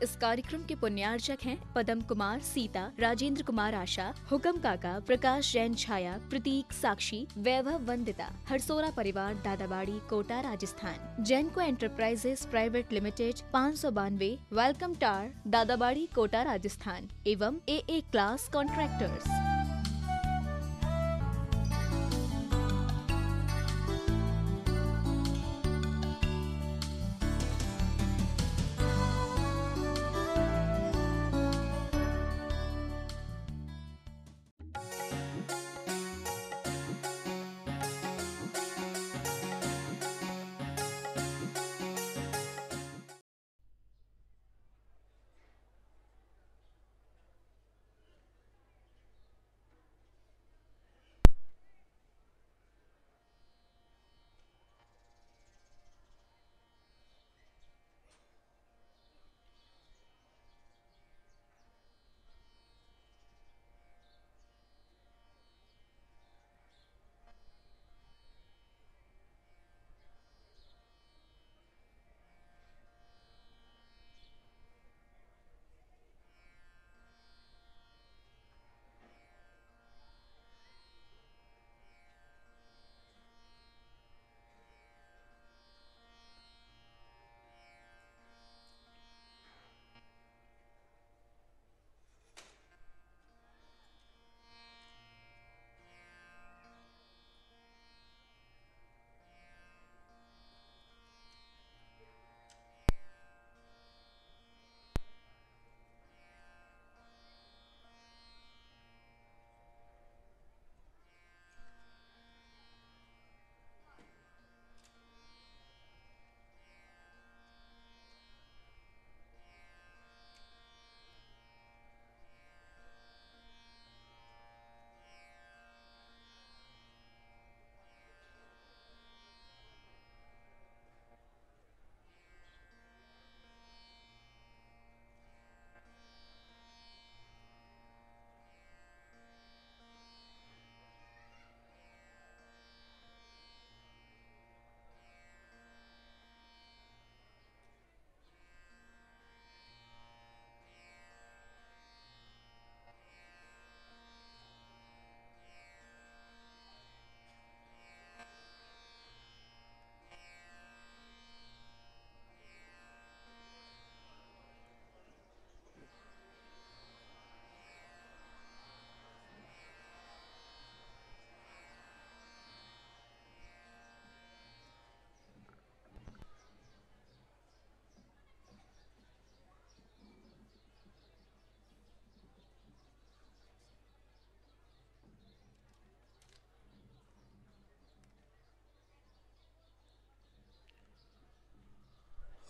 इस कार्यक्रम के पुण्यार्चक हैं पदम कुमार, सीता, राजेंद्र कुमार, आशा, हुकम काका, प्रकाश जैन, छाया, प्रतीक, साक्षी, वैभव, वंदिता, हरसोरा परिवार, Dadabari, Kota, Rajasthan. Jainco enterprises private limited, 592, welcome tower, Dadabari, Kota, Rajasthan एवं AA क्लास कॉन्ट्रैक्टर्स।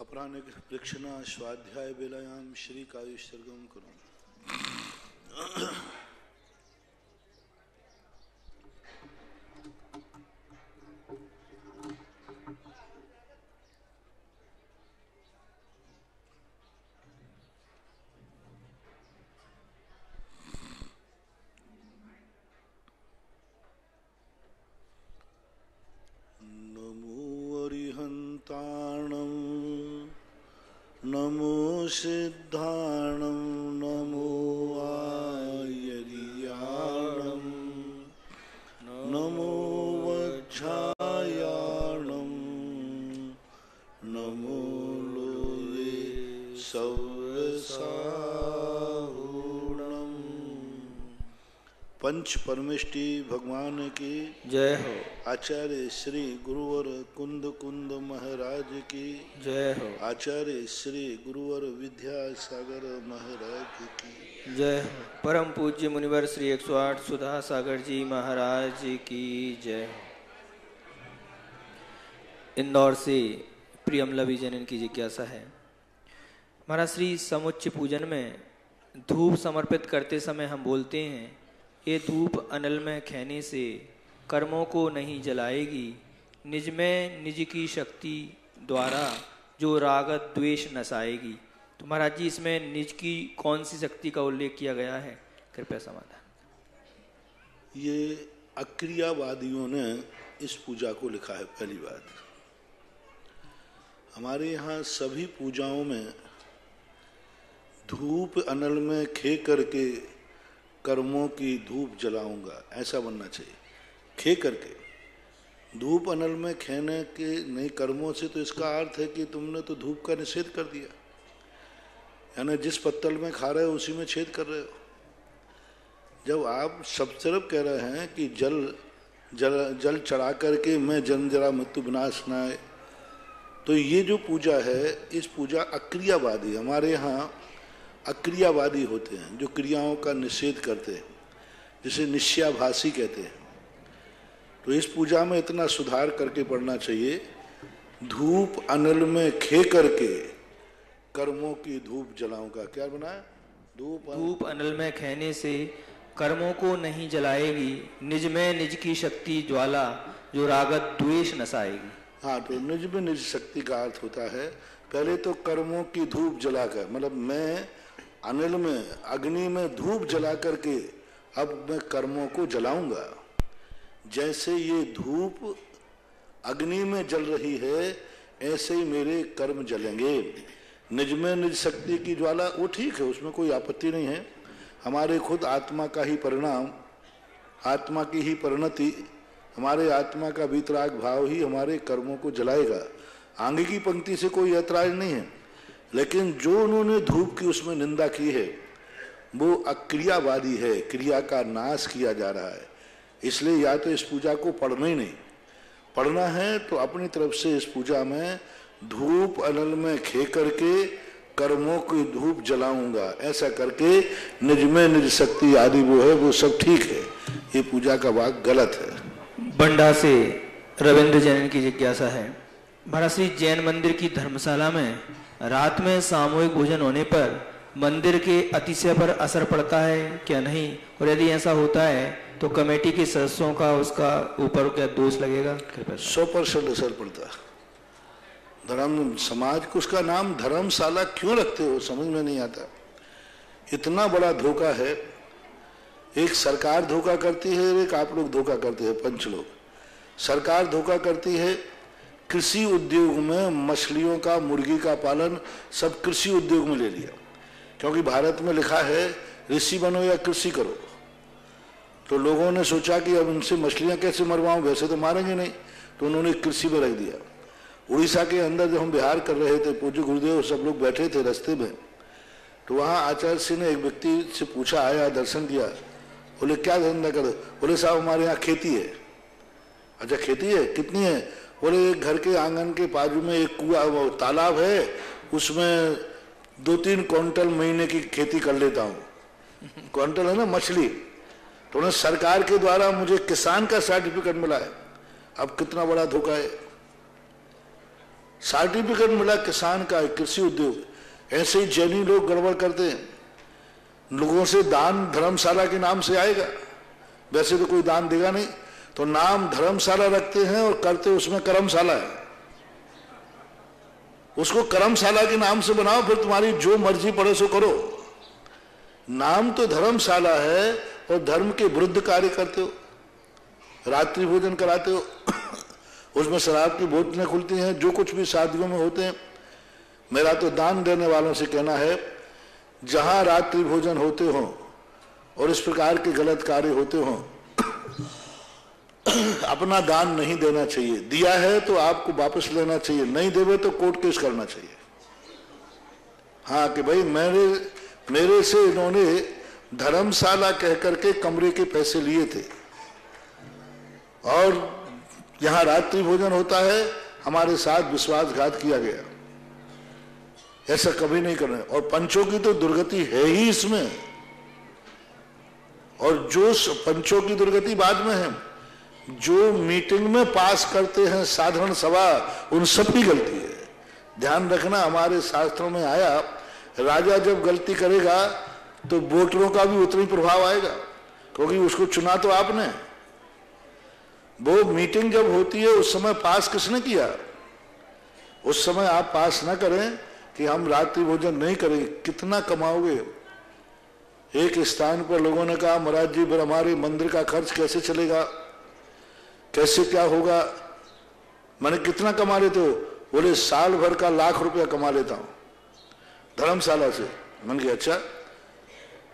अपराह्ने प्रक्षिणा स्वाध्याय बेलायाम श्री कायुष्सर्गम करो। नमो सिद्धाणं नमो आयर्याणं नमो वक्षायाणं नमो लोले सौरसाहूणं। पंच परमेष्टि भगवान की जय हो। आचार्य श्री गुरुवर कुंद कुंद महाराज की जय हो। आचार्य श्री गुरुवर विद्यासागर महाराज की जय हो। परम पूज्य मुनिवर श्री 108 सुधा सागर जी महाराज की जय हो। इंदौर से प्रियमलवी जनन की जिज्ञासा है। हमारा श्री समुच्च पूजन में धूप समर्पित करते समय हम बोलते हैं, ये धूप अनल में खैने से कर्मों को नहीं जलाएगी, निज में निज की शक्ति द्वारा जो रागत द्वेष नसाएगी। तो महाराज जी, इसमें निज की कौन सी शक्ति का उल्लेख किया गया है, कृपया समाधान। ये अक्रियावादियों ने इस पूजा को लिखा है। पहली बात, हमारे यहाँ सभी पूजाओं में धूप अनल में खे करके कर्मों की धूप जलाऊंगा, ऐसा बनना चाहिए। खे करके, धूप अनल में खेने के नहीं कर्मों से, तो इसका अर्थ है कि तुमने तो धूप का निषेध कर दिया, यानी जिस पत्तल में खा रहे हो उसी में छेद कर रहे हो। जब आप सब तरफ कह रहे हैं कि जल चढ़ा करके मैं जन्म जरा मृत्यु विनाश न आए, तो ये जो पूजा है, इस पूजा अक्रियावादी, हमारे यहाँ अक्रियावादी होते हैं जो क्रियाओं का निषेध करते हैं, जिसे निश्चयाभासी कहते हैं। तो इस पूजा में इतना सुधार करके पढ़ना चाहिए, धूप अनल में खे करके कर्मों की धूप जलाऊंगा। क्या बनाया? धूप अनल में खेने से कर्मों को नहीं जलाएगी, निज में निज की शक्ति ज्वाला जो रागत द्वेष नसाएगी। हाँ, तो निज में निज शक्ति का अर्थ होता है पहले तो कर्मों की धूप जलाकर, मतलब मैं अनिल में, अग्नि में धूप जला करके अब मैं कर्मों को जलाऊंगा। जैसे ये धूप अग्नि में जल रही है, ऐसे ही मेरे कर्म जलेंगे। निज में निज शक्ति की ज्वाला, वो ठीक है, उसमें कोई आपत्ति नहीं है। हमारे खुद आत्मा का ही परिणाम, आत्मा की ही परिणति, हमारे आत्मा का वीतराग भाव ही हमारे कर्मों को जलाएगा। आगे की पंक्ति से कोई ऐतराज नहीं है, लेकिन जो उन्होंने धूप की उसमें निंदा की है वो अक्रियावादी है, क्रिया का नाश किया जा रहा है। इसलिए या तो इस पूजा को पढ़ना ही नहीं, पढ़ना है तो अपनी तरफ से इस पूजा में धूप अनल में खे करके कर्मों की धूप जलाऊंगा, ऐसा करके निज में निज शक्ति आदि वो है, वो सब ठीक है। ये पूजा का वाक्य गलत है। बंडा से रविंद्र जैन की जिज्ञासा है, महाराज श्री जैन मंदिर की धर्मशाला में रात में सामूहिक भोजन होने पर मंदिर के अतिशय पर असर पड़ता है क्या नहीं, और यदि ऐसा होता है तो कमेटी के सदस्यों का उसका ऊपर क्या दोष लगेगा? 100% असर पड़ता है। धर्म समाज को उसका नाम धर्मशाला क्यों रखते हो, समझ में नहीं आता। इतना बड़ा धोखा है, एक सरकार धोखा करती है, एक आप लोग धोखा करते हैं, पंच लोग। सरकार धोखा करती है कृषि उद्योग में, मछलियों का, मुर्गी का पालन सब कृषि उद्योग में ले लिया, क्योंकि भारत में लिखा है ऋषि बनो या कृषि करो। तो लोगों ने सोचा कि अब इनसे मछलियां कैसे मरवाऊं, वैसे तो मारेंगे नहीं, तो उन्होंने कृषि में रख दिया। उड़ीसा के अंदर जब हम बिहार कर रहे थे, पूज्य गुरुदेव सब लोग बैठे थे रास्ते में, तो वहाँ आचार्य सिंह ने एक व्यक्ति से पूछा, आया दर्शन किया, बोले क्या धंधा करो? बोले साहब हमारे यहाँ खेती है। अच्छा खेती है, कितनी है? बोले एक घर के आंगन के बाजू में एक कुआं तालाब है, उसमें 2-3 क्विंटल महीने की खेती कर लेता हूँ। क्विंटल है ना मछली। तो उन्हें सरकार के द्वारा मुझे किसान का सर्टिफिकेट मिला है। अब कितना बड़ा धोखा है, सर्टिफिकेट मिला किसान का, कृषि उद्योग। ऐसे ही जैनी लोग गड़बड़ करते हैं, लोगों से दान धर्मशाला के नाम से आएगा, वैसे तो कोई दान देगा नहीं, तो नाम धर्मशाला रखते हैं और करते उसमें कर्मशाला है। उसको कर्मशाला के नाम से बनाओ, फिर तुम्हारी जो मर्जी पड़े सो करो। नाम तो धर्मशाला है और धर्म के विरुद्ध कार्य करते हो, रात्रि भोजन कराते हो, उसमें शराब की बोतलें खुलती हैं, जो कुछ भी शादियों में होते हैं। मेरा तो दान देने वालों से कहना है, जहां रात्रि भोजन होते हो और इस प्रकार के गलत कार्य होते हो, अपना दान नहीं देना चाहिए। दिया है तो आपको वापस लेना चाहिए, नहीं देवे तो कोर्ट केस करना चाहिए। हाँ कि भाई मेरे से इन्होंने धर्मशाला कह करके कमरे के पैसे लिए थे और यहाँ रात्रि भोजन होता है, हमारे साथ विश्वासघात किया गया। ऐसा कभी नहीं करना। और पंचों की तो दुर्गति है ही इसमें, और जो पंचों की दुर्गति बाद में है, जो मीटिंग में पास करते हैं साधारण सभा, उन सब की गलती है। ध्यान रखना, हमारे शास्त्रों में आया, राजा जब गलती करेगा तो वोटरों का भी उतना ही प्रभाव आएगा, क्योंकि उसको चुना तो आपने। वो मीटिंग जब होती है उस समय पास किसने किया? उस समय आप पास ना करें कि हम रात्रि भोजन नहीं करेंगे, कितना कमाओगे? एक स्थान पर लोगों ने कहा, महाराज जी फिर हमारे मंदिर का खर्च कैसे चलेगा, कैसे क्या होगा? मैंने कितना कमा लेते हो? बोले साल भर का 1,00,000 रुपया कमा लेता हूं धर्मशाला से। मैंने कहा अच्छा,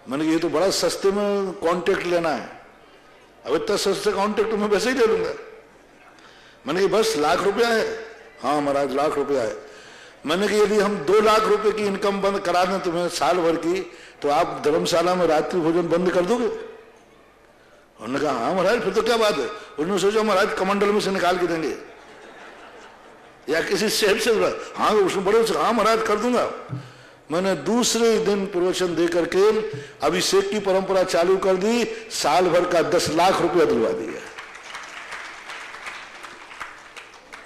मैंने कहा ये तो बड़ा सस्ते में कॉन्ट्रैक्ट लेना है, अब इतना सस्ते कॉन्ट्रैक्ट मैं वैसे ही ले लूंगा। मैंने कहा बस लाख रुपया है? हाँ महाराज लाख रुपया है। मैंने कहा यदि हम 2 लाख रुपए की इनकम बंद करा दें तुम्हें साल भर की, तो आप धर्मशाला में रात्रि भोजन बंद कर दोगे? उन्होंने कहा हाँ महाराज फिर तो क्या बात है। उन्होंने सोचा महाराज कमंडल में से निकाल के देंगे या किसी शेफ से, हाँ उसमें बड़े से, हाँ महाराज कर दूंगा। मैंने दूसरे दिन प्रवचन दे करके अभिषेक की परंपरा चालू कर दी, साल भर का 10 लाख रुपया दिलवा दिया।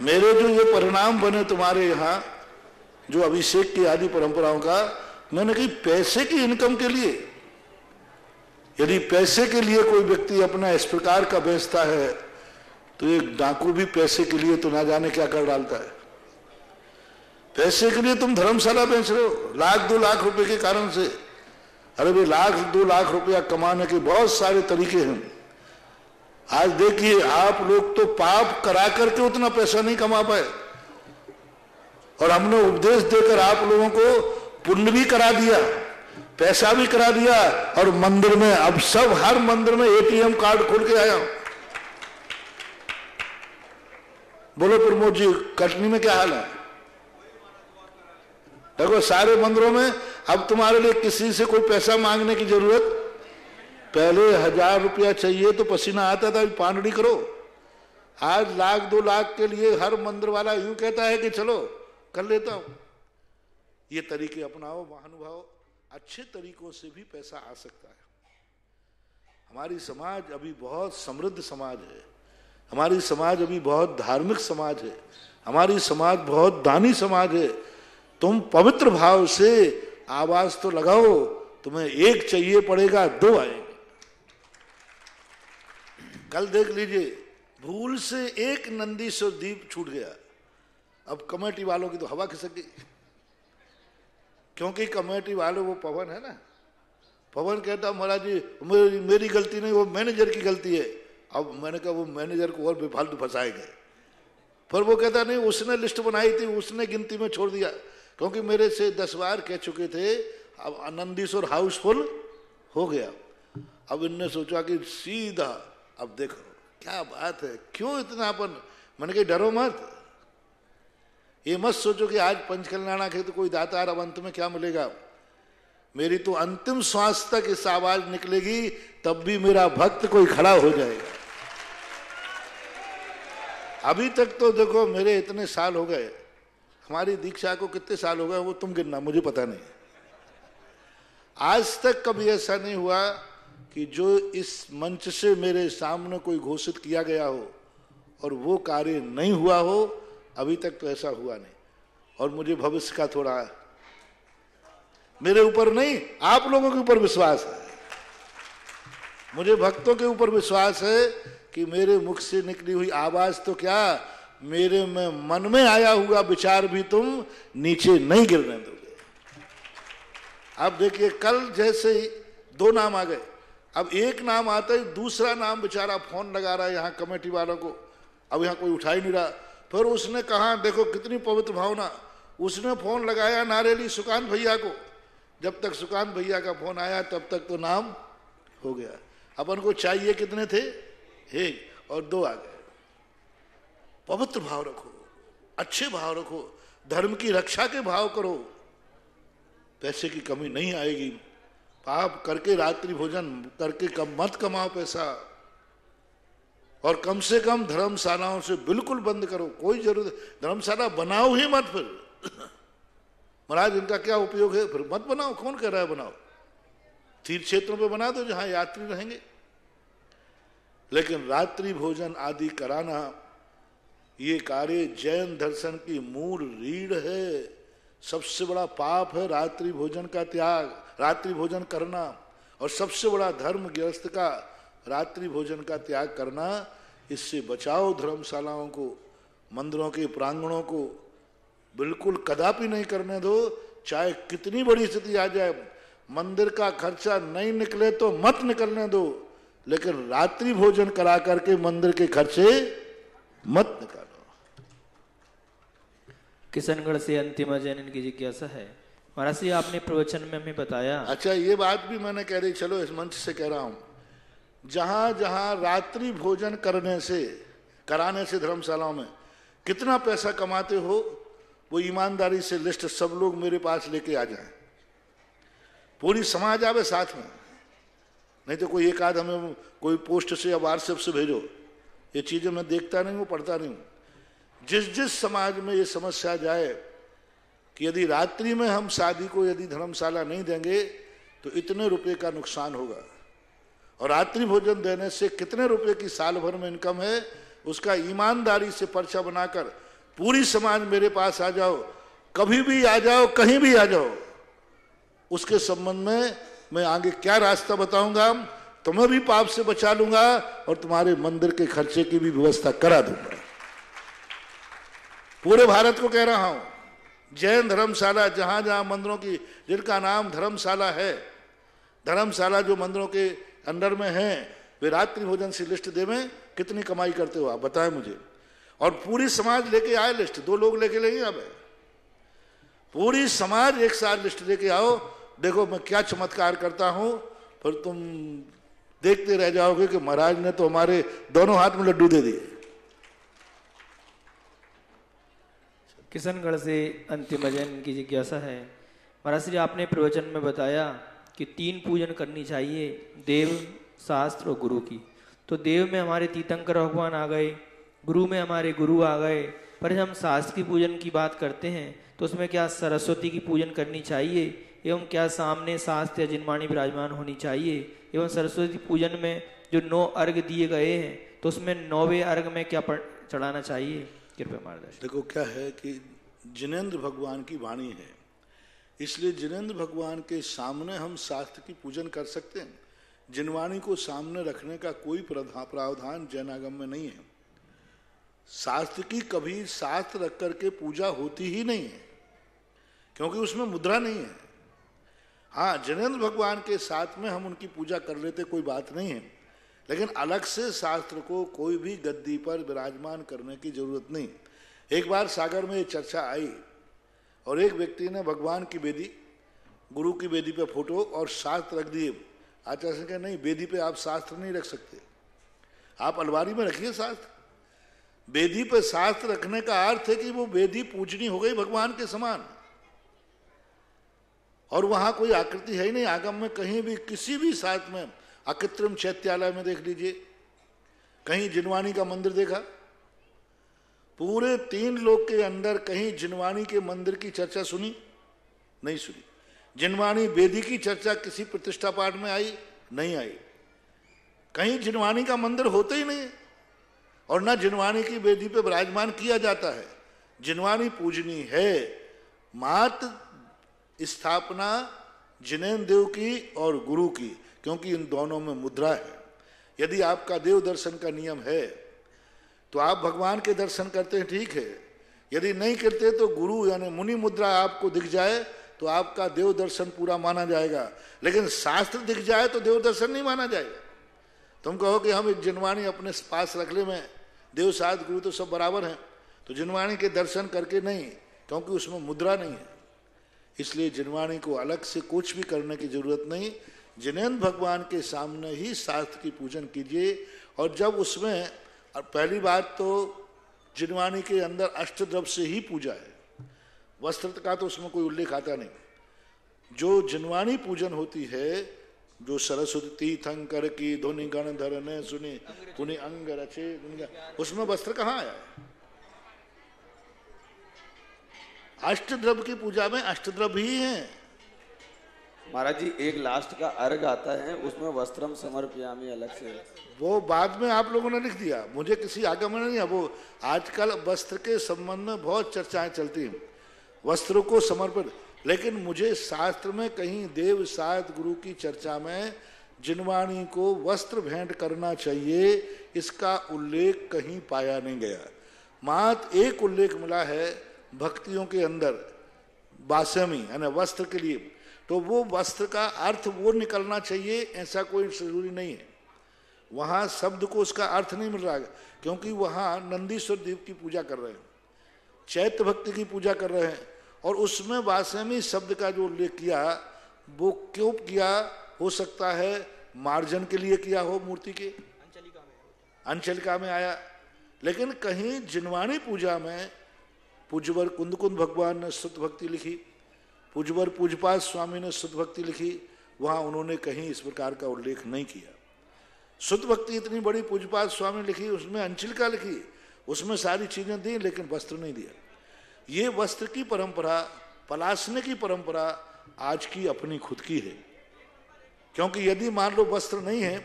मेरे जो ये परिणाम बने तुम्हारे यहाँ जो अभिषेक की आदि परंपराओं का, मैंने कही पैसे की इनकम के लिए, यदि पैसे के लिए कोई व्यक्ति अपना इस प्रकार का बेचता है तो एक डाकू भी पैसे के लिए तो ना जाने क्या कर डालता है। पैसे के लिए तुम धर्मशाला बेच रहे हो लाख 2 लाख रुपए के कारण से। अरे भाई लाख 2 लाख रुपया कमाने के बहुत सारे तरीके हैं। आज देखिए आप लोग तो पाप करा करके उतना पैसा नहीं कमा पाए, और हमने उपदेश देकर आप लोगों को पुण्य भी करा दिया, पैसा भी करा दिया, और मंदिर में अब सब हर मंदिर में एटीएम कार्ड खोल के आया। बोलो प्रमोद जी कटनी में क्या हाल है? देखो सारे मंदिरों में अब तुम्हारे लिए किसी से कोई पैसा मांगने की जरूरत, पहले 1000 रुपया चाहिए तो पसीना आता था, पानड़ी करो। आज लाख 2 लाख के लिए हर मंदिर वाला यूं कहता है कि चलो कर लेता हूं। ये तरीके अपनाओ महानुभाव, अच्छे तरीकों से भी पैसा आ सकता है। हमारी समाज अभी बहुत समृद्ध समाज है, हमारी समाज अभी बहुत धार्मिक समाज है, हमारी समाज बहुत दानी समाज है। तुम पवित्र भाव से आवाज तो लगाओ, तुम्हें 1 चाहिए पड़ेगा 2 आएंगे। कल देख लीजिए भूल से 1 नंदीश्वर दीप छूट गया, अब कमेटी वालों की तो हवा खिसक गई, क्योंकि कमेटी वाले वो पवन है ना, पवन कहता महाराज जी मेरी गलती नहीं, वो मैनेजर की गलती है। अब मैंने कहा वो मैनेजर को और बेफालतू फंसाएंगे, फिर वो कहता नहीं उसने लिस्ट बनाई थी, उसने गिनती में छोड़ दिया, क्योंकि मेरे से 10 बार कह चुके थे। अब नंदीश्वर हाउसफुल हो गया। अब इनने सोचा कि सीधा अब देखो क्या बात है, क्यों इतना अपन। मैंने कहा डरो मत, ये मत सोचो कि आज पंचकल्याणा के तो कोई दातार, अब अंत में क्या मिलेगा। मेरी तो अंतिम श्वास तक इस आवाज निकलेगी, तब भी मेरा भक्त कोई खड़ा हो जाएगा। अभी तक तो देखो मेरे इतने साल हो गए, हमारी दीक्षा को कितने साल हो गए वो तुम गिनना, मुझे पता नहीं। आज तक कभी ऐसा नहीं हुआ कि जो इस मंच से मेरे सामने कोई घोषित किया गया हो और वो कार्य नहीं हुआ हो, अभी तक तो ऐसा हुआ नहीं। और मुझे भविष्य का थोड़ा, मेरे ऊपर नहीं आप लोगों के ऊपर विश्वास है, मुझे भक्तों के ऊपर विश्वास है कि मेरे मुख से निकली हुई आवाज तो क्या, मेरे में मन में आया हुआ विचार भी तुम नीचे नहीं गिरने दोगे। अब देखिए कल जैसे ही 2 नाम आ गए, अब एक नाम आता है, दूसरा नाम बेचारा फोन लगा रहा है यहाँ कमेटी वालों को, अब यहाँ कोई उठा ही नहीं रहा। फिर उसने कहा देखो कितनी पवित्र भावना, उसने फोन लगाया नारेली सुकांत भैया को, जब तक सुकांत भैया का फोन आया तब तक तो नाम हो गया। अपन को चाहिए कितने थे, 1 और 2 आ गए। पवित्र भाव रखो, अच्छे भाव रखो, धर्म की रक्षा के भाव करो, पैसे की कमी नहीं आएगी। पाप करके रात्रि भोजन करके कम मत कमाओ पैसा, और कम से कम धर्मशालाओं से बिल्कुल बंद करो, कोई जरूरत, धर्मशाला बनाओ ही मत। फिर महाराज इनका क्या उपयोग है, फिर मत बनाओ, कौन कह रहा है बनाओ, तीर्थ क्षेत्रों पे बना दो जहां यात्री रहेंगे। लेकिन रात्रि भोजन आदि कराना ये कार्य जैन दर्शन की मूल रीढ़ है, सबसे बड़ा पाप है रात्रि भोजन का त्याग, रात्रि भोजन करना, और सबसे बड़ा धर्म गृहस्थ का रात्रि भोजन का त्याग करना। इससे बचाओ धर्मशालाओं को, मंदिरों के प्रांगणों को बिल्कुल कदापि नहीं करने दो, चाहे कितनी बड़ी स्थिति आ जाए। मंदिर का खर्चा नहीं निकले तो मत निकलने दो, लेकिन रात्रि भोजन करा करके मंदिर के खर्चे मत निकालो। किशनगढ़ से अंतिम जैन की जिज्ञासा है महाराज जी आपने प्रवचन में हमें बताया। अच्छा, ये बात भी मैंने कह रही, चलो इस मंच से कह रहा हूं, जहां जहां रात्रि भोजन कराने से धर्मशालाओं में कितना पैसा कमाते हो, वो ईमानदारी से लिस्ट सब लोग मेरे पास लेके आ जाएं, पूरी समाज आवे साथ में, नहीं तो कोई एक आध हमें कोई पोस्ट से या व्हाट्सएप से भेजो, ये चीजें मैं देखता नहीं हूँ, पढ़ता नहीं हूँ। जिस जिस समाज में ये समस्या जाए कि यदि रात्रि में हम शादी को यदि धर्मशाला नहीं देंगे तो इतने रुपए का नुकसान होगा, और रात्रि भोजन देने से कितने रुपए की साल भर में इनकम है, उसका ईमानदारी से पर्चा बनाकर पूरी समाज मेरे पास आ जाओ, कभी भी आ जाओ, कहीं भी आ जाओ, उसके संबंध में मैं आगे क्या रास्ता बताऊंगा, तुम्हें भी पाप से बचा लूंगा और तुम्हारे मंदिर के खर्चे की भी व्यवस्था करा दूंगा। पूरे भारत को कह रहा हूं, जैन धर्मशाला जहां जहां मंदिरों की, जिनका नाम धर्मशाला है, धर्मशाला जो मंदिरों के अंडर में है, वे रात्रि भोजन से लिस्ट देवें, कितनी कमाई करते हो आप बताएं मुझे, और पूरी समाज लेके आए लिस्ट, 2 लोग लेके लेंगे, अब पूरी समाज एक साथ लिस्ट लेके आओ, देखो मैं क्या चमत्कार करता हूं, फिर तुम देखते रह जाओगे कि महाराज ने तो हमारे दोनों हाथ में लड्डू दे दिए। किशनगढ़ से अंतिम भजन की जिज्ञासा है। महाराज जी आपने प्रवचन में बताया कि 3 पूजन करनी चाहिए, देव, शास्त्र और गुरु की। तो देव में हमारे तीर्थंकर भगवान आ गए, गुरु में हमारे गुरु आ गए, पर जब हम शास्त्र की पूजन की बात करते हैं तो उसमें क्या सरस्वती की पूजन करनी चाहिए, एवं क्या सामने शास्त्र या जिनवाणी विराजमान होनी चाहिए, एवं सरस्वती पूजन में जो 9 अर्घ दिए गए हैं तो उसमें 9वें अर्घ में क्या चढ़ाना चाहिए, कृपया मार्गदर्शन। देखो क्या है कि जिनेंद्र भगवान की वाणी है, इसलिए जिनेंद्र भगवान के सामने हम शास्त्र की पूजन कर सकते हैं। जिनवाणी को सामने रखने का कोई प्रावधान जैनागम में नहीं है। शास्त्र की कभी शास्त्र रख करके पूजा होती ही नहीं है, क्योंकि उसमें मुद्रा नहीं है। हाँ, जिनेंद्र भगवान के साथ में हम उनकी पूजा कर लेते, कोई बात नहीं है, लेकिन अलग से शास्त्र को कोई भी गद्दी पर विराजमान करने की जरूरत नहीं। एक बार सागर में ये चर्चा आई और एक व्यक्ति ने भगवान की वेदी, गुरु की वेदी पे फोटो और शास्त्र रख दिए। आचार्य सिंह कहे नहीं, वेदी पे आप शास्त्र नहीं रख सकते, आप अलमारी में रखिए शास्त्र। वेदी पे शास्त्र रखने का अर्थ है कि वो वेदी पूजनी हो गई भगवान के समान, और वहां कोई आकृति है ही नहीं। आगम में कहीं भी किसी भी शास्त्र में, अकृत्रिम चैत्यालय में देख लीजिए, कहीं जिनवाणी का मंदिर देखा? पूरे 3 लोक के अंदर कहीं जिनवाणी के मंदिर की चर्चा सुनी? नहीं सुनी। जिनवाणी वेदी की चर्चा किसी प्रतिष्ठा पाठ में आई? नहीं आई। कहीं जिनवाणी का मंदिर होता ही नहीं है, और ना जिनवाणी की वेदी पे विराजमान किया जाता है। जिनवाणी पूजनी है, मात्र स्थापना जिनेंद्र देव की और गुरु की, क्योंकि इन दोनों में मुद्रा है। यदि आपका देव दर्शन का नियम है तो आप भगवान के दर्शन करते हैं, ठीक है। यदि नहीं करते तो गुरु यानी मुनि मुद्रा आपको दिख जाए तो आपका देव दर्शन पूरा माना जाएगा, लेकिन शास्त्र दिख जाए तो देव दर्शन नहीं माना जाएगा। तुम कहो कि हम एक जिनवाणी अपने पास रख ले, में देव शास्त्र गुरु तो सब बराबर हैं, तो जिनवाणी के दर्शन करके नहीं, क्योंकि उसमें मुद्रा नहीं है। इसलिए जिनवाणी को अलग से कुछ भी करने की जरूरत नहीं। जिनेंद्र भगवान के सामने ही शास्त्र की पूजन कीजिए। और जब उसमें, और पहली बात तो जिनवाणी के अंदर अष्टद्रव्य से ही पूजा है, वस्त्र का तो उसमें कोई उल्लेख आता नहीं। जो जिनवाणी पूजन होती है, जो सरस्वती तीर्थंकर की धुनि गण धरने सुनी पुनि अंग रचे, उसमें वस्त्र कहाँ आया है? अष्टद्रव्य की पूजा में अष्टद्रव्य ही है। महाराज जी, एक लास्ट का अर्घ आता है, उसमें वस्त्रम समर्पयामि अलग से, वो बाद में आप लोगों ने लिख दिया, मुझे किसी आगम में नहीं है। वो आजकल वस्त्र के संबंध में बहुत चर्चाएं चलती हैं, वस्त्रों को समर्पित, लेकिन मुझे शास्त्र में कहीं देव शास्त्र गुरु की चर्चा में जिनवाणी को वस्त्र भेंट करना चाहिए, इसका उल्लेख कहीं पाया नहीं गया। मात्र एक उल्लेख मिला है भक्तियों के अंदर, बासमी यानी वस्त्र के लिए, तो वो वस्त्र का अर्थ वो निकलना चाहिए, ऐसा कोई जरूरी नहीं है। वहां शब्द को उसका अर्थ नहीं मिल रहा है, क्योंकि वहां नंदीश्वर देव की पूजा कर रहे हैं, चैत्य भक्ति की पूजा कर रहे हैं, और उसमें वासमी शब्द का जो उल्लेख किया वो क्यों किया? हो सकता है मार्जन के लिए किया हो, मूर्ति के अंचलिका में आया, लेकिन कहीं जिनवाणी पूजा में पूज्यवर कुंदकुंद भगवान ने शुद्ध भक्ति लिखी, पूज्यवर पूजपाद स्वामी ने शुद्ध भक्ति लिखी, वहां उन्होंने कहीं इस प्रकार का उल्लेख नहीं किया। शुद्ध भक्ति इतनी बड़ी पूजपाद स्वामी ने लिखी, उसमें अंचलिका लिखी, उसमें सारी चीजें दी, लेकिन वस्त्र नहीं दिया। ये वस्त्र की परंपरा, पलासने की परंपरा आज की अपनी खुद की है। क्योंकि यदि मान लो वस्त्र नहीं है,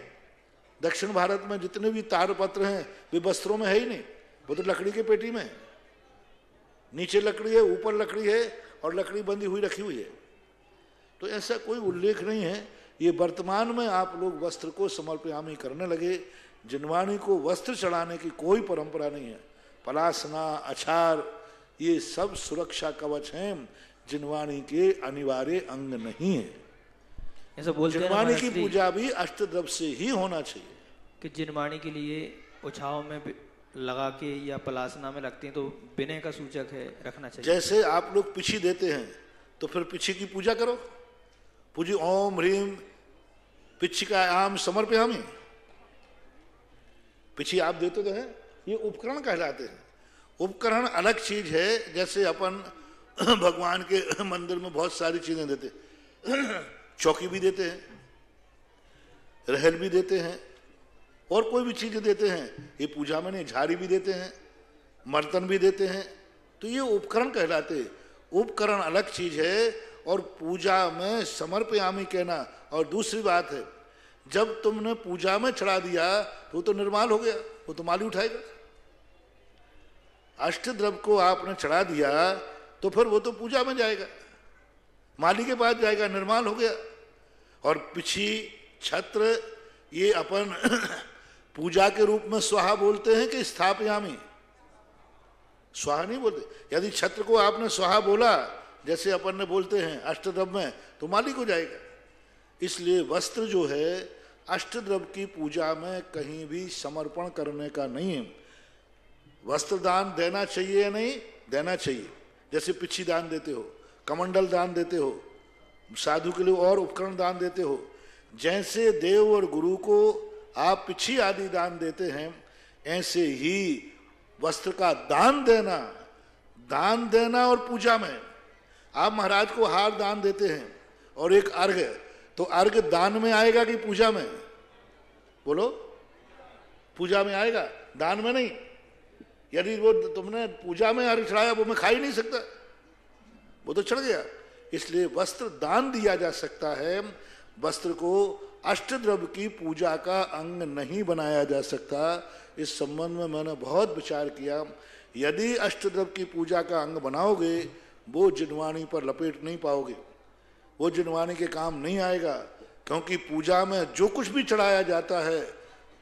दक्षिण भारत में जितने भी ताड़पत्र हैं वे वस्त्रों में है ही नहीं, वो तो लकड़ी के पेटी में है, नीचे लकड़ी है, ऊपर लकड़ी है और लकड़ी बंधी हुई रखी हुई है। तो ऐसा कोई उल्लेख नहीं है। ये वर्तमान में आप लोग वस्त्र को समर्पयामी करने लगे, जिनवाणी को वस्त्र चढ़ाने की कोई परंपरा नहीं है। पलासना, अछार, ये सब सुरक्षा कवच हैं, जिनवाणी के अनिवार्य अंग नहीं है। ऐसा बोलते हैं जिनवाणी की पूजा भी अष्टद्रव्य से ही होना चाहिए। कि जिनवाणी के लिए उछाव में लगा के या पलासना में रखते हैं तो विनय का सूचक है, रखना चाहिए। जैसे आप लोग पिछी देते हैं तो फिर पिछी की पूजा करो, पूजी ओम ह्रीम पिछी का आम समर्पयामी। पिछी आप देते तो हैं, ये उपकरण कहलाते हैं। उपकरण अलग चीज है। जैसे अपन भगवान के मंदिर में बहुत सारी चीजें देते, चौकी भी देते हैं, रहल भी देते हैं, और कोई भी चीजें देते हैं। ये पूजा में नहीं, झाड़ी भी देते हैं, मर्तन भी देते हैं, तो ये उपकरण कहलाते। उपकरण अलग चीज है और पूजा में समर्पयामी कहना। और दूसरी बात है, जब तुमने पूजा में चढ़ा दिया तो निर्माल हो गया, वो तो माली उठाएगा। अष्टद्रव्य को आपने चढ़ा दिया तो फिर वो तो पूजा में जाएगा, माली के पास जाएगा, निर्माल हो गया। और पिछी, छत्र, ये अपन पूजा के रूप में स्वाहा बोलते हैं कि स्थापयामी? स्वाहा नहीं बोलते। यदि छत्र को आपने स्वाहा बोला, जैसे अपन ने बोलते हैं अष्टद्रव्य में, तो माली को जाएगा। इसलिए वस्त्र जो है अष्टद्रव्य की पूजा में कहीं भी समर्पण करने का नहीं है। वस्त्र दान देना चाहिए या नहीं? देना चाहिए। जैसे पिछी दान देते हो, कमंडल दान देते हो, साधु के लिए और उपकरण दान देते हो। जैसे देव और गुरु को आप पिछी आदि दान देते हैं, ऐसे ही वस्त्र का दान देना और पूजा में आप महाराज को हार दान देते हैं और एक अर्घ, तो अर्घ दान में आएगा कि पूजा में? बोलो, पूजा में आएगा, दान में नहीं। यदि वो तुमने पूजा में अर्घ चढ़ाया, वो मैं खा ही नहीं सकता, वो तो चढ़ गया। इसलिए वस्त्र दान दिया जा सकता है, वस्त्र को अष्टद्रव्य की पूजा का अंग नहीं बनाया जा सकता। इस संबंध में मैंने बहुत विचार किया। यदि अष्टद्रव्य की पूजा का अंग बनाओगे, वो जिनवाणी पर लपेट नहीं पाओगे, वो जिनवाणी के काम नहीं आएगा। क्योंकि पूजा में जो कुछ भी चढ़ाया जाता है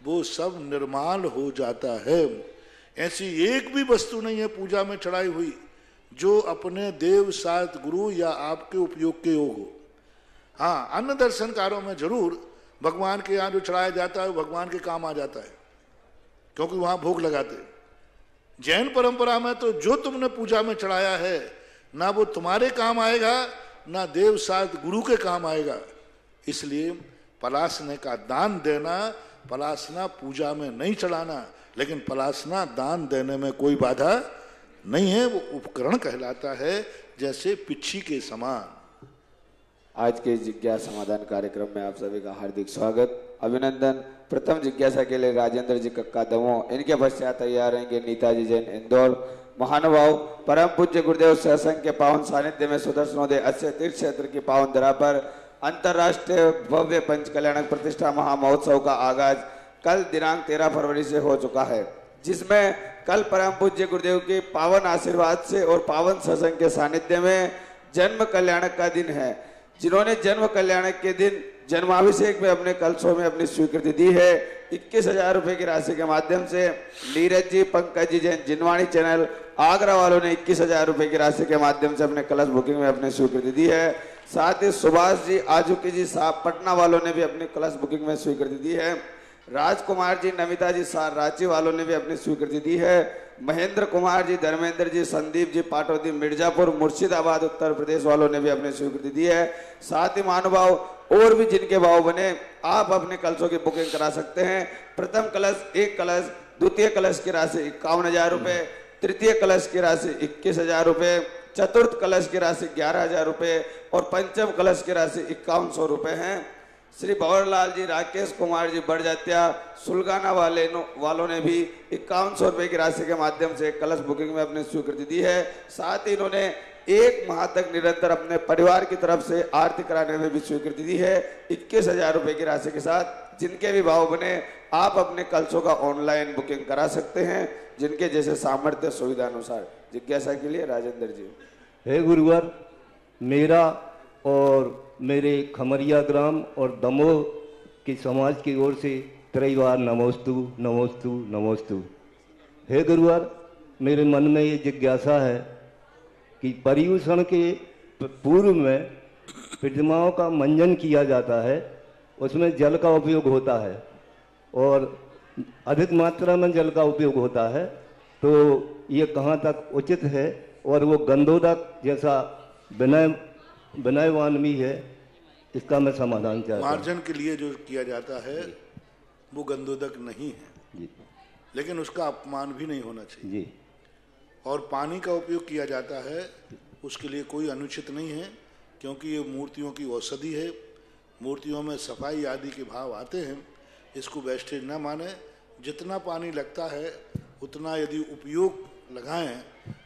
वो सब निर्माल हो जाता है। ऐसी एक भी वस्तु नहीं है पूजा में चढ़ाई हुई जो अपने देव सात गुरु या आपके उपयोग के योग हो। हाँ, अन्य दर्शनकारों में जरूर भगवान के यहाँ जो चढ़ाया जाता है वो भगवान के काम आ जाता है, क्योंकि वहां भोग लगाते। जैन परंपरा में तो जो तुमने पूजा में चढ़ाया है, ना वो तुम्हारे काम आएगा, ना देव सात गुरु के काम आएगा। इसलिए पलासने का दान देना, पलासना पूजा में नहीं चढ़ाना, लेकिन पलासना दान देने में कोई बाधा नहीं है, वो उपकरण कहलाता है, जैसे पिच्छी के समान। आज के जिज्ञासा समाधान कार्यक्रम में आप सभी का हार्दिक स्वागत, अभिनंदन। प्रथम जिज्ञासा के लिए राजेंद्र जी कक्का दमोह, इनके पश्चात तैयार रहेंगे नीताजी जैन इंदौर। महानुभाव, परम पूज्य गुरुदेव सत्संग के पावन सानिध्य में सुदर्शनोदय अस्य तीर्थ क्षेत्र की पावन धरा पर अंतर्राष्ट्रीय भव्य पंच कल्याणक प्रतिष्ठा महामहोत्सव का आगाज कल दिनांक 13 फरवरी से हो चुका है, जिसमें कल परम पूज्य गुरुदेव के पावन आशीर्वाद से और पावन सत्संग के सानिध्य में जन्म कल्याणक का दिन है। जिन्होंने जन्म कल्याणक के दिन जन्माभिषेक में अपने कलशों में अपनी स्वीकृति दी है, 21,000 रुपए की राशि के माध्यम से नीरज जी, पंकज जी जैन जिनवाणी चैनल आगरा वालों ने 21,000 रुपए की राशि के माध्यम से अपने कलश बुकिंग में अपनी स्वीकृति दी है। साथ ही सुभाष जी, आजुकी जी साहब पटना वालों ने भी अपनी कलश बुकिंग में स्वीकृति दी है। राजकुमार जी, नमिता जी, रांची वालों ने भी अपनी स्वीकृति दी है। महेंद्र कुमार जी, धर्मेंद्र जी, संदीप जी, पाटौदी, मिर्जापुर, मुर्शिदाबाद, उत्तर प्रदेश वालों ने भी अपनी स्वीकृति दी है। साथ ही महानुभाव और भी जिनके भाव बने, आप अपने कलशों की बुकिंग करा सकते हैं। प्रथम कलश 1 कलश, द्वितीय कलश की राशि 51,000 रुपए, तृतीय कलश की राशि 21,000 रुपए, चतुर्थ कलश की राशि 11,000 रुपए और पंचम कलश की राशि 5100 रुपए है। श्री भंवरलाल जी, राकेश कुमार जी, बड़जात्या, सुलगाना वालों ने भी 5100 रुपए की राशि के माध्यम से कलश बुकिंग में अपनी स्वीकृति दी है। साथ ही इन्होंने 1 माह तक निरंतर अपने परिवार की तरफ से आरती कराने में भी स्वीकृति दी है 21,000 रुपए की राशि के साथ। जिनके भी भाव बने, आप अपने कलशों का ऑनलाइन बुकिंग करा सकते हैं, जिनके जैसे सामर्थ्य सुविधा अनुसार। जिज्ञासा के लिए राजेंद्र जी। हे गुरुवर, मेरा और मेरे खमरिया ग्राम और दमोह के समाज की ओर से त्रैवार नमोस्तु नमोस्तु नमोस्तु। हे गुरुवर, मेरे मन में ये जिज्ञासा है कि पर्यूषण के पूर्व में प्रतिमाओं का मंजन किया जाता है, उसमें जल का उपयोग होता है और अधिक मात्रा में जल का उपयोग होता है, तो ये कहाँ तक उचित है? और वो गंधोदक जैसा विनयवान भी है, इसका मैं समाधान चाहता हूँ। मार्जन के लिए जो किया जाता है वो गंधोदक नहीं है जी, लेकिन उसका अपमान भी नहीं होना चाहिए जी। और पानी का उपयोग किया जाता है, उसके लिए कोई अनुचित नहीं है, क्योंकि ये मूर्तियों की औषधि है। मूर्तियों में सफाई आदि के भाव आते हैं, इसको वेस्टेज ना माने। जितना पानी लगता है उतना यदि उपयोग लगाएं,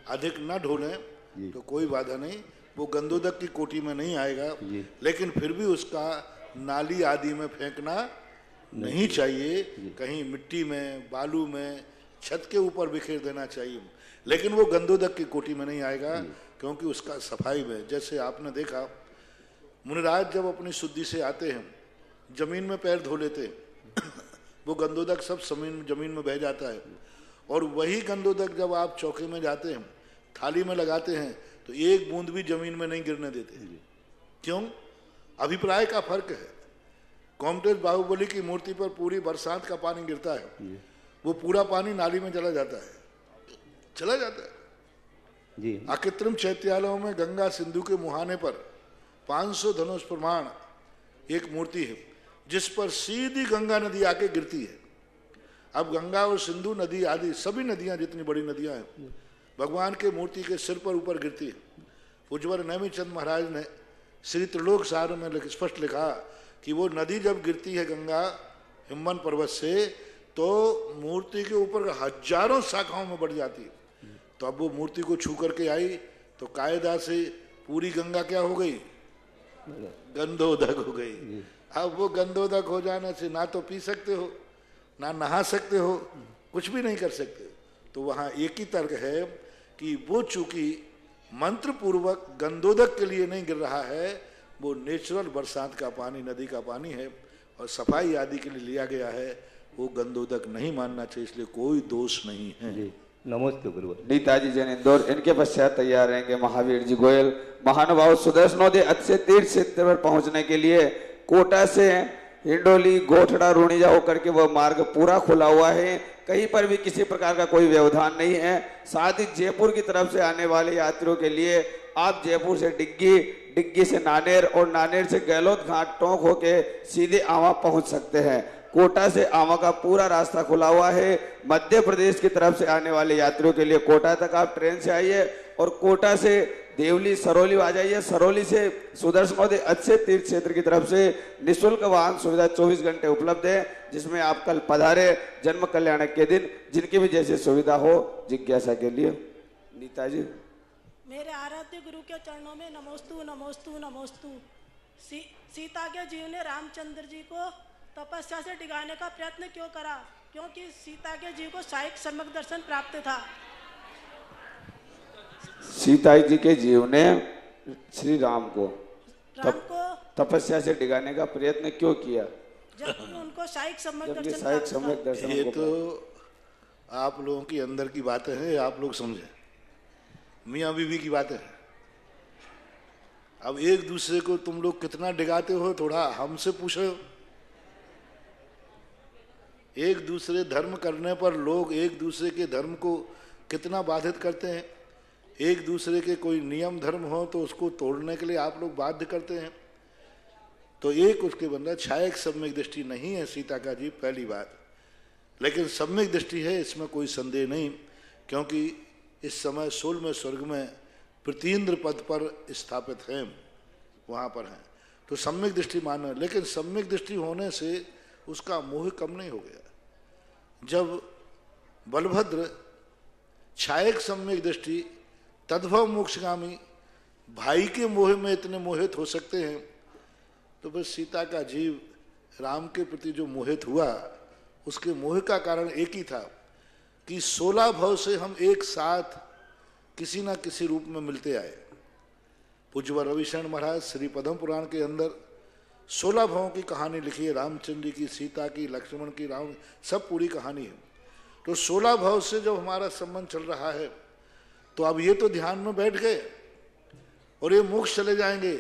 अधिक ना ढोलें तो कोई बाधा नहीं, वो गंधोदक की कोटि में नहीं आएगा। लेकिन फिर भी उसका नाली आदि में फेंकना नहीं चाहिए, कहीं मिट्टी में, बालू में, छत के ऊपर बिखेर देना चाहिए, लेकिन वो गंधोदक की कोटि में नहीं आएगा, क्योंकि उसका सफाई में, जैसे आपने देखा मुनिराज जब अपनी शुद्धि से आते हैं जमीन में पैर धो लेते हैं वो गंधोदक सब जमीन में बह जाता है। और वही गंधोदक जब आप चौके में जाते हैं, थाली में लगाते हैं, तो एक बूंद भी जमीन में नहीं गिरने देते। क्यों? अभिप्राय का फर्क है। कोमटेश बाहुबली की मूर्ति पर पूरी बरसात का पानी गिरता है, वो पूरा पानी नाली में चला जाता है जी। अकृत्रिम चैत्यालयों में गंगा सिंधु के मुहाने पर 500 धनुष प्रमाण एक मूर्ति है, जिस पर सीधी गंगा नदी आके गिरती है। अब गंगा और सिंधु नदी आदि सभी नदियां, जितनी बड़ी नदियां हैं, भगवान के मूर्ति के सिर पर ऊपर गिरती है। पूज्यवर नेमिचंद महाराज ने श्री त्रिलोक सार में स्पष्ट लिखा कि वो नदी जब गिरती है गंगा हिमवन पर्वत से, तो मूर्ति के ऊपर हजारों शाखाओं में बढ़ जाती है। तो अब वो मूर्ति को छू करके आई तो कायदा से पूरी गंगा क्या हो गई? गंधोदक हो गई। अब वो गंधोदक हो जाने से ना तो पी सकते हो, ना नहा सकते हो, कुछ भी नहीं कर सकते। तो वहाँ एक ही तर्क है कि वो चूंकि मंत्र पूर्वक गंधोदक के लिए नहीं गिर रहा है, वो नेचुरल बरसात का पानी, नदी का पानी है और सफाई आदि के लिए लिया गया है, वो गंधोदक नहीं मानना चाहिए, इसलिए कोई दोष नहीं है जी। नमस्ते गुरुवर। नीताजी जैन इंदौर, इनके पश्चात तैयार रहेंगे महावीर जी गोयल। महानुभाव सुदर्शनोदय अच्छे तीर्थ क्षेत्र पर पहुंचने के लिए कोटा से हिंडोली, गोठड़ा, रूणीजा होकर के वह मार्ग पूरा खुला हुआ है, कहीं पर भी किसी प्रकार का कोई व्यवधान नहीं है। साथ ही जयपुर की तरफ से आने वाले यात्रियों के लिए आप जयपुर से डिग्गी, डिग्गी से नानेर और नानेर से गहलोत घाट टोंक होके सीधे आवा पहुंच सकते हैं। कोटा से आवा का पूरा रास्ता खुला हुआ है। मध्य प्रदेश की तरफ से आने वाले यात्रियों के लिए कोटा तक आप ट्रेन से आइए और कोटा से देवली, सरौली आ जाइए। सरौली से सुदर्शनोदय अच्छे तीर्थ क्षेत्र की तरफ से निःशुल्क वाहन सुविधा 24 घंटे उपलब्ध है, जिसमें आप कल पधारे जन्म कल्याण के दिन, जिनकी भी जैसी सुविधा हो। जिज्ञासा के लिए नीताजी। मेरे आराध्य गुरु के चरणों में नमोस्तु नमोस्तु नमोस्तु। सीता के जीव ने रामचंद्र जी को तपस्या से डिगाने का प्रयत्न क्यों करा? क्योंकि सीता के जीव को साइक सम्यक दर्शन प्राप्त था। सीता जी के जीव ने श्री राम को तपस्या से डिगाने का प्रयत्न क्यों किया? जबकि उनको साइक सम्यक दर्शन। ये तो आप लोगों की अंदर की बातें हैं, आप लोग समझे, मियाँ बीवी की बातें हैं। अब एक दूसरे को तुम लोग कितना डिगाते हो, थोड़ा हमसे पूछो। एक दूसरे धर्म करने पर लोग एक दूसरे के धर्म को कितना बाधित करते हैं। एक दूसरे के कोई नियम धर्म हो तो उसको तोड़ने के लिए आप लोग बाध्य करते हैं। तो एक उसके बंदा छायक सम्यक दृष्टि नहीं है सीता का जीव, पहली बात। लेकिन सम्यक दृष्टि है, इसमें कोई संदेह नहीं, क्योंकि इस समय 16वें स्वर्ग में प्रतीन्द्र पद पर स्थापित हैं, वहाँ पर हैं। तो सम्यक दृष्टि मानना, लेकिन सम्यक दृष्टि होने से उसका मोह कम नहीं हो गया। जब बलभद्र छायक सम्यक दृष्टि तद्भव मोक्षगामी भाई के मोह में इतने मोहित हो सकते हैं, तो बस सीता का जीव राम के प्रति जो मोहित हुआ, उसके मोह का कारण एक ही था कि 16 भव से हम एक साथ किसी ना किसी रूप में मिलते आए। पूज्य रविशरण महाराज श्री पद्म पुराण के अंदर 16 भवों की कहानी लिखी है, रामचंद्र जी की, सीता की, लक्ष्मण की, राम, सब पूरी कहानी है। तो 16 भव से जब हमारा संबंध चल रहा है, तो अब ये तो ध्यान में बैठ गए और ये मोक्ष चले जाएंगे।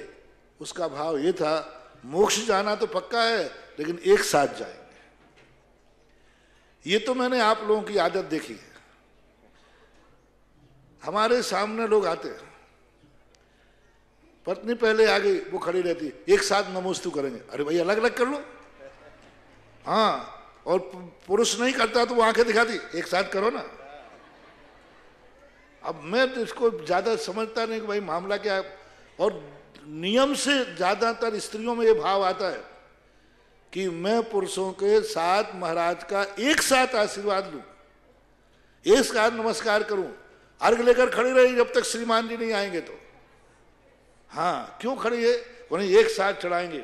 उसका भाव ये था, मोक्ष जाना तो पक्का है, लेकिन एक साथ जाएंगे। ये तो मैंने आप लोगों की आदत देखी है। हमारे सामने लोग आते हैं, पत्नी पहले आ गई, वो खड़ी रहती, एक साथ नमोस्तु करेंगे। अरे भाई अलग अलग कर लो। हाँ, और पुरुष नहीं करता तो वो आंखें दिखाती, एक साथ करो ना। अब मैं तो इसको ज्यादा समझता नहीं कि भाई मामला क्या है। और नियम से ज्यादातर स्त्रियों में ये भाव आता है कि मैं पुरुषों के साथ महाराज का एक साथ आशीर्वाद लूं, एक साथ नमस्कार करूं, अर्घ लेकर खड़ी रही जब तक श्रीमान जी नहीं आएंगे। तो हाँ, क्यों खड़ी है, उन्हें एक साथ चढ़ाएंगे।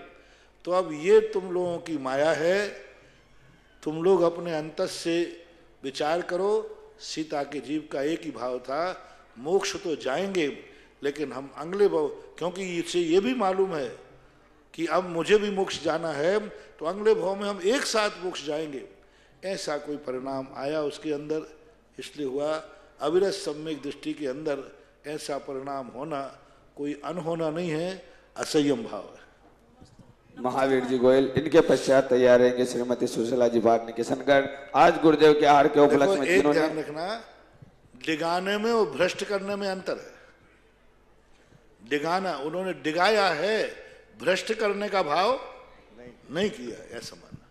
तो अब ये तुम लोगों की माया है। तुम लोग अपने अंतस से विचार करो। सीता के जीव का एक ही भाव था, मोक्ष तो जाएंगे, लेकिन हम अगले भाव, क्योंकि इससे ये भी मालूम है कि अब मुझे भी मोक्ष जाना है, तो अगले भाव में हम एक साथ मोक्ष जाएंगे। ऐसा कोई परिणाम आया उसके अंदर, इसलिए हुआ अविरत सम्यक दृष्टि के अंदर ऐसा परिणाम होना कोई अनहोना नहीं है, असंयम भाव है। महावीर जी गोयल, इनके पश्चात तैयार रहेंगे श्रीमती सुशीला जी भारती किशनगढ़। आज गुरुदेव के आहार के उपलक्ष्य में एक ध्यान रखना, डिगाने में और भ्रष्ट करने में अंतर है। डिगाना, उन्होंने डिगाया है, भ्रष्ट करने का भाव नहीं किया, ऐसा मानना।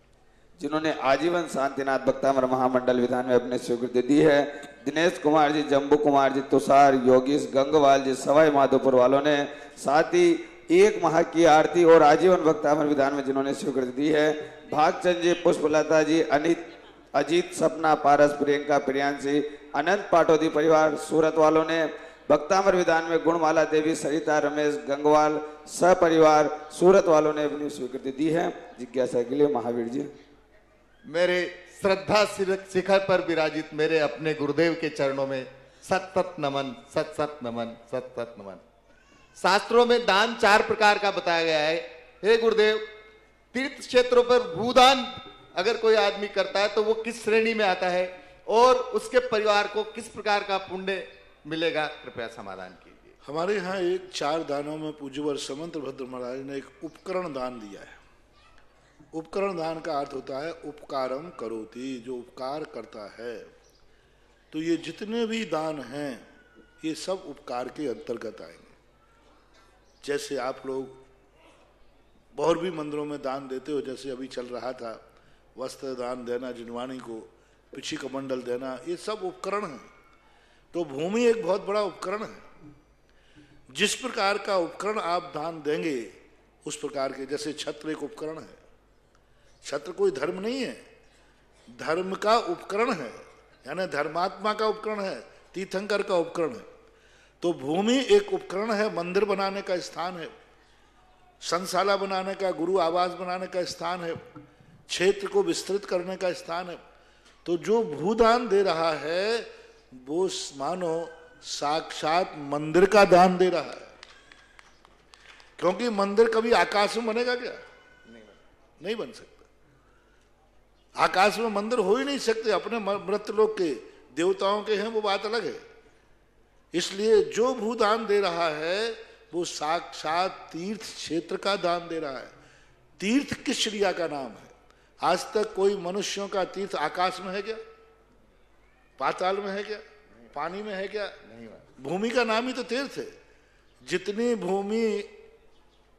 जिन्होंने आजीवन शांतिनाथ भक्तामर महामंडल विधान में अपने स्वीकृति दी है, दिनेश कुमार जी, जम्बू कुमार जी, तुषार, योगीश, गंगवाल जी, सवाई माधोपुर वालों ने, साथ ही 1 माह की आरती और आजीवन भक्तामर विधान में जिन्होंने स्वीकृति दी है, भागचंद जी, पुष्पलता जी, अजीत, सपना, पारस, प्रियंका, प्रियांशी, अनंत पाटोदी परिवार सूरत वालों ने, भक्तामर विधान में गुणमाला देवी, सरिता, रमेश, गंगवाल सपरिवार सूरत वालों ने अपनी स्वीकृति दी है। जिज्ञासा के लिए महावीर जी। मेरे श्रद्धा शिखर पर विराजित मेरे अपने गुरुदेव के चरणों में सत सत नमन, सत सत नमन, सत सत नमन। शास्त्रों में दान 4 प्रकार का बताया गया है। हे गुरुदेव, तीर्थ क्षेत्रों पर भूदान अगर कोई आदमी करता है तो वो किस श्रेणी में आता है और उसके परिवार को किस प्रकार का पुण्य मिलेगा, कृपया समाधान कीजिए। हमारे यहाँ एक 4 दानों में पूज्यवर समंत भद्र महाराज ने एक उपकरण दान दिया है। उपकरण दान का अर्थ होता है उपकारम करोति, जो उपकार करता है। तो ये जितने भी दान हैं ये सब उपकार के अंतर्गत आएंगे। जैसे आप लोग और भी मंदिरों में दान देते हो, जैसे अभी चल रहा था वस्त्र दान देना, जिनवाणी को पिछी कमंडल देना, ये सब उपकरण हैं। तो भूमि एक बहुत बड़ा उपकरण है। जिस प्रकार का उपकरण आप दान देंगे उस प्रकार के, जैसे छत्र एक उपकरण है। छत्र कोई धर्म नहीं है, धर्म का उपकरण है, यानी धर्मात्मा का उपकरण है, तीर्थंकर का उपकरण है। तो भूमि एक उपकरण है, मंदिर बनाने का स्थान है, संशाला बनाने का, गुरु आवास बनाने का स्थान है, क्षेत्र को विस्तृत करने का स्थान है। तो जो भूदान दे रहा है वो मानो साक्षात मंदिर का दान दे रहा है। क्योंकि मंदिर कभी आकाश में बनेगा क्या? नहीं बन सकता। आकाश में मंदिर हो ही नहीं सकते, अपने मृतलोक के देवताओं के हैं, वो बात अलग है। इसलिए जो भूदान दे रहा है वो साक्षात तीर्थ क्षेत्र का दान दे रहा है। तीर्थ किस चिड़िया का नाम है? आज तक कोई मनुष्यों का तीर्थ आकाश में है क्या, पाताल में है क्या, पानी में है क्या? भूमि का नाम ही तो तीर्थ है। जितनी भूमि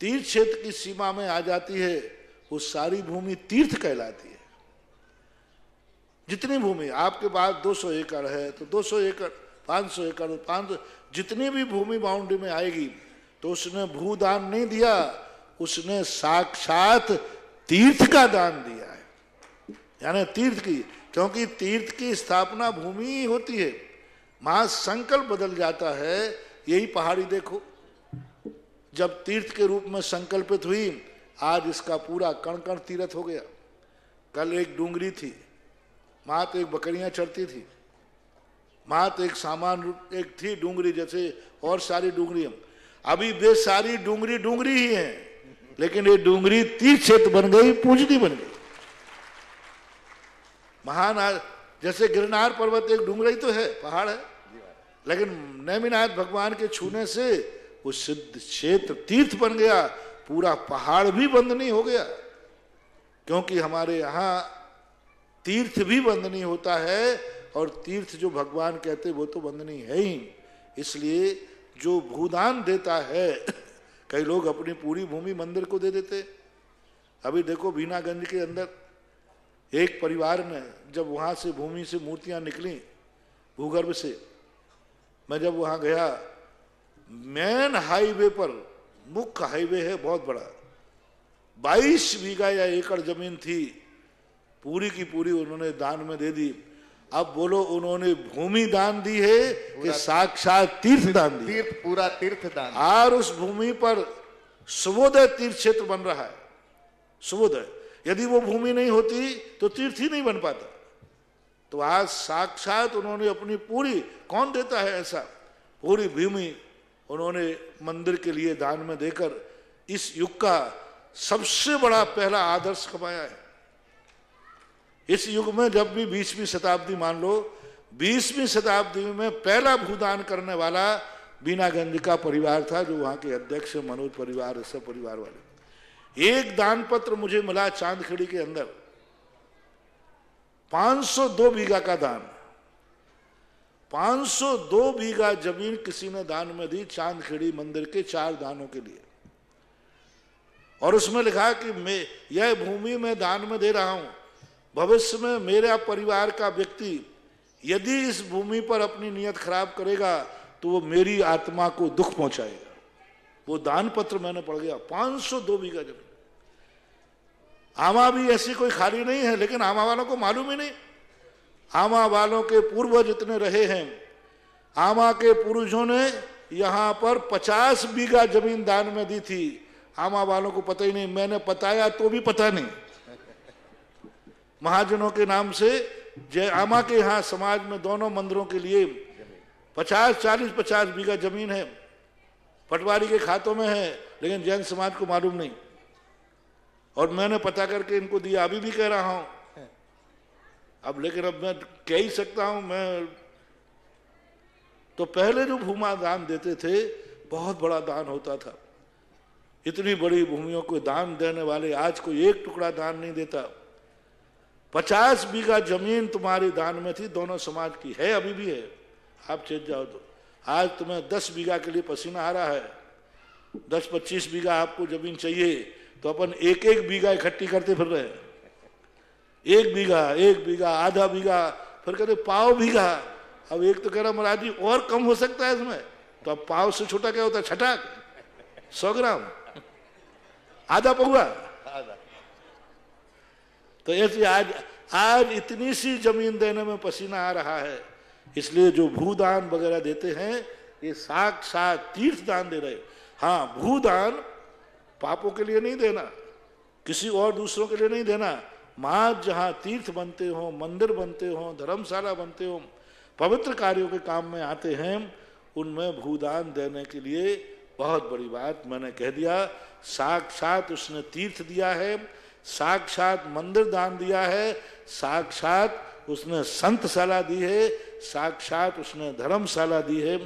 तीर्थ क्षेत्र की सीमा में आ जाती है वो सारी भूमि तीर्थ कहलाती है। जितनी भूमि आपके पास 200 एकड़ है तो 200 एकड़, 500 एकड़, 500, जितनी भी भूमि बाउंड्री में आएगी तो उसने भूदान नहीं दिया, उसने साक्षात तीर्थ का दान दिया है, यानी तीर्थ की, क्योंकि तीर्थ की स्थापना भूमि ही होती है। महासंकल्प बदल जाता है। यही पहाड़ी देखो, जब तीर्थ के रूप में संकल्पित हुई, आज इसका पूरा कण कण तीर्थ हो गया। कल एक डूंगरी थी, मात एक बकरियां चढ़ती थी, मात एक सामान एक थी डूंगरी जैसे और सारी डूंगरियां। अभी वे सारी डूंगरी डूंगरी ही हैं, लेकिन ये डूंगरी तीर्थ क्षेत्र बन गई, पूजनी बन गई। महान जैसे गिरनार पर्वत एक डूंगरा ही तो है, पहाड़ है, लेकिन नेमिनाथ भगवान के छूने से वो सिद्ध क्षेत्र तीर्थ बन गया, पूरा पहाड़ भी बंदनी हो गया। क्योंकि हमारे यहाँ तीर्थ भी बंदनी होता है, और तीर्थ जो भगवान कहते वो तो बंदनी है ही। इसलिए जो भूदान देता है, कई लोग अपनी पूरी भूमि मंदिर को दे देते। अभी देखो बीनागंज के अंदर एक परिवार ने, जब वहां से भूमि से मूर्तियां निकली भूगर्भ से, मैं जब वहां गया, मेन हाईवे पर, मुख्य हाईवे है बहुत बड़ा, 22 बीघा या एकड़ जमीन थी, पूरी की पूरी उन्होंने दान में दे दी। अब बोलो उन्होंने भूमि दान दी है कि साक्षात तीर्थ दान दी? तीर्थ, पूरा तीर्थ दान। और उस भूमि पर सुबोधय तीर्थ क्षेत्र बन रहा है। सुबोधय, यदि वो भूमि नहीं होती तो तीर्थ ही नहीं बन पाता। तो आज साक्षात उन्होंने अपनी पूरी, कौन देता है ऐसा, पूरी भूमि उन्होंने मंदिर के लिए दान में देकर इस युग का सबसे बड़ा पहला आदर्श कमाया है। इस युग में जब भी 20वीं शताब्दी मान लो, 20वीं शताब्दी में पहला भूदान करने वाला बीनागंज का परिवार था, जो वहां के अध्यक्ष मनोज परिवार, सब परिवार वाले। एक दान पत्र मुझे मिला चांदखेड़ी के अंदर, 502 बीघा का दान, 502 बीघा जमीन किसी ने दान में दी चांदखेड़ी मंदिर के 4 दानों के लिए। और उसमें लिखा कि मैं यह भूमि में दान में दे रहा हूं, भविष्य में मेरा परिवार का व्यक्ति यदि इस भूमि पर अपनी नियत खराब करेगा तो वो मेरी आत्मा को दुख पहुंचाएगा। वो दान पत्र मैंने पढ़ गया, 502 बीघा जमीन। आमा भी ऐसी कोई खाली नहीं है, लेकिन आमा वालों को मालूम ही नहीं। आमा वालों के पूर्वज जितने रहे हैं, आमा के पूर्वजों ने यहां पर 50 बीघा जमीन दान में दी थी। आमा वालों को पता ही नहीं, मैंने बताया तो भी पता नहीं। महाजनों के नाम से जय आमा के यहाँ समाज में दोनों मंदिरों के लिए 50 बीघा जमीन है, पटवारी के खातों में है, लेकिन जैन समाज को मालूम नहीं। और मैंने पता करके इनको दिया, अभी भी कह रहा हूं। अब लेकिन अब मैं कह ही सकता हूं। मैं तो पहले जो भूमा दान देते थे, बहुत बड़ा दान होता था। इतनी बड़ी भूमियों को दान देने वाले आज कोई एक टुकड़ा दान नहीं देता। 50 बीघा जमीन तुम्हारी दान में थी, दोनों समाज की है, अभी भी है। आप चेत जाओ तो आज तुम्हें 10 बीघा के लिए पसीना आ रहा है, 10-25 बीघा आपको जमीन चाहिए, तो अपन एक बीघा इकट्ठी करते फिर रहे हैं। 1 बीघा, आधा बीघा, फिर कहते पाव बीघा। अब एक तो कह रहा महाराज जी और कम हो सकता है इसमें, तो अब पाव से छोटा क्या होता है, छटाक 100 ग्राम, आधा पौवा। तो ऐसे आज इतनी सी जमीन देने में पसीना आ रहा है। इसलिए जो भूदान वगैरह देते हैं, ये साक्षात तीर्थ दान दे रहे। हाँ, भूदान पापों के लिए नहीं देना, किसी और दूसरों के लिए नहीं देना। माँ जहाँ तीर्थ बनते हो, मंदिर बनते हो, धर्मशाला बनते हो, पवित्र कार्यों के काम में आते हैं, उनमें भूदान देने के लिए बहुत बड़ी बात मैंने कह दिया। साक्षात उसने तीर्थ दिया है, साक्षात मंदिर दान दिया है, साक्षात उसने संतशाला दी है, साक्षात उसने धर्मशाला दी है।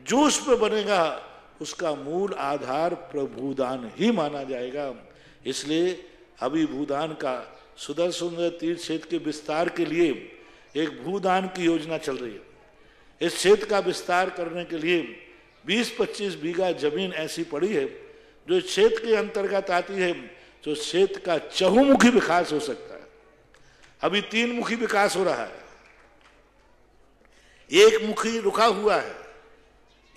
जो उस पर बनेगा उसका मूल आधार प्रभुदान ही माना जाएगा। इसलिए अभी भूदान का सुदर्शन तीर्थ क्षेत्र के विस्तार के लिए एक भूदान की योजना चल रही है। इस क्षेत्र का विस्तार करने के लिए 20-25 बीघा जमीन ऐसी पड़ी है जो क्षेत्र के अंतर्गत आती है, जो क्षेत्र का चहुमुखी विकास हो सकता है। अभी 3 मुखी विकास हो रहा है, एक मुखी रुका हुआ है।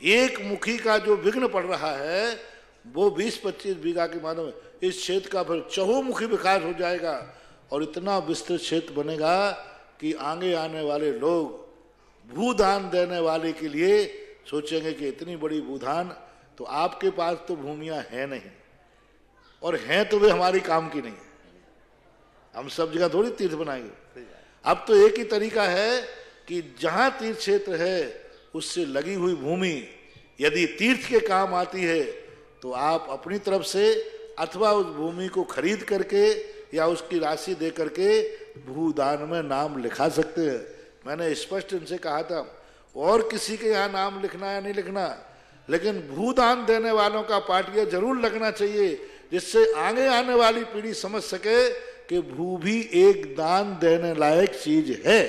एक मुखी का जो विघ्न पड़ रहा है वो 20-25 बीघा के माध्यम में इस क्षेत्र का फिर चहुमुखी विकास हो जाएगा और इतना विस्तृत क्षेत्र बनेगा कि आगे आने वाले लोग भूदान देने वाले के लिए सोचेंगे कि इतनी बड़ी भूदान तो आपके पास तो भूमियां हैं नहीं, और हैं तो वे हमारी काम की नहीं है। हम सब जगह थोड़ी तीर्थ बनाएंगे। अब तो एक ही तरीका है कि जहां तीर्थ क्षेत्र है उससे लगी हुई भूमि यदि तीर्थ के काम आती है तो आप अपनी तरफ से अथवा उस भूमि को खरीद करके या उसकी राशि दे करके भूदान में नाम लिखा सकते हैं। मैंने स्पष्ट इनसे कहा था और किसी के यहाँ नाम लिखना या नहीं लिखना, लेकिन भूदान देने वालों का पाटिया जरूर लगना चाहिए, जिससे आगे आने वाली पीढ़ी समझ सके कि भू भी एक दान देने लायक चीज है।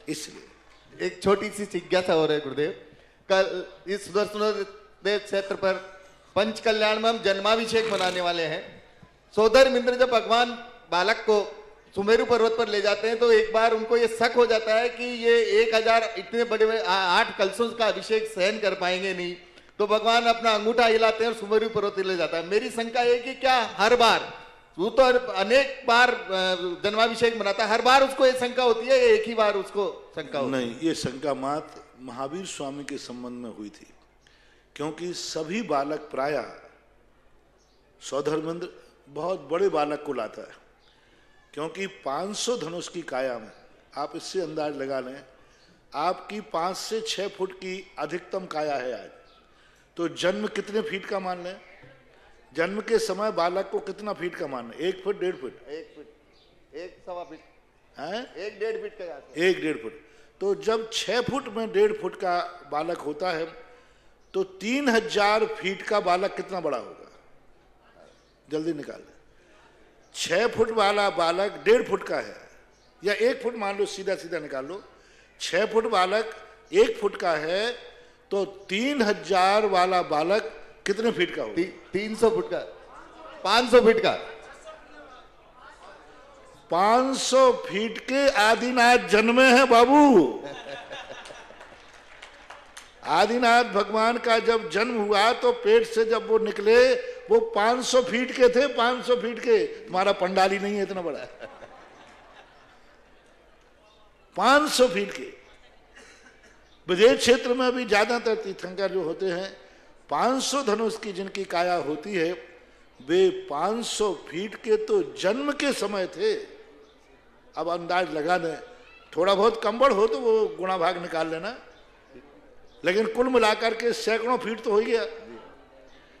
इसलिए एक छोटी सी जिज्ञासा हो रही है गुरुदेव, कल इस सुदर्शन देव क्षेत्र पर पंच कल्याण में हम जन्माभिषेक मनाने वाले हैं। सोदर मिंद्र जब भगवान बालक को सुमेरु पर्वत पर ले जाते हैं तो एक बार उनको ये शक हो जाता है कि ये 1000 इतने बड़े 8 कलशों का अभिषेक सहन कर पाएंगे नहीं, तो भगवान अपना अंगूठा हिलाते हैं और सुमेरु पर्वत ले जाता है। मेरी शंका है कि क्या हर बार, वो तो अनेक बार जन्माभिषेक मनाता है, हर बार उसको ये शंका होती है, एक ही बार उसको शंका होती है? नहीं, ये शंका मात्र महावीर स्वामी के संबंध में हुई थी, क्योंकि सभी बालक प्राय सौधर्मेंद्र बहुत बड़े बालक को लाता है, क्योंकि 500 धनुष की काया में आप इससे अंदाज लगा लें, आपकी 5 से 6 फुट की अधिकतम काया है आज, तो जन्म कितने फीट का मान लें? जन्म के समय बालक को कितना फीट का मान लें? 1 फुट, 1.5 फुट? 1 फुट, 1.25 फीट है, 1.5 फीट का, 1.5 फुट। तो जब 6 फुट में 1.5 फुट का बालक होता है तो 3000 फीट का बालक कितना बड़ा होगा? जल्दी निकाल लें। 6 फुट वाला बालक 1.5 फुट का है, या 1 फुट मान लो, सीधा सीधा निकाल लो। 6 फुट बालक 1 फुट का है तो 3000 वाला बालक कितने फीट का होगा? 300 फुट का, 500 फीट का। 500 फीट के आदिनाथ जन्मे हैं बाबू। आदिनाथ भगवान का जब जन्म हुआ तो पेट से जब वो निकले वो 500 फीट के थे, 500 फीट के। तुम्हारा पंडाल ही नहीं है इतना बड़ा। 500 फीट के। विदेश क्षेत्र में भी ज्यादातर तीर्थंकर जो होते हैं 500 धनुष की जिनकी काया होती है वे 500 फीट के तो जन्म के समय थे। अब अंदाज लगा दें, थोड़ा बहुत कंबड़ हो तो वो गुणा भाग निकाल लेना, लेकिन कुल मिलाकर के सैकड़ों फीट तो हो ही गया।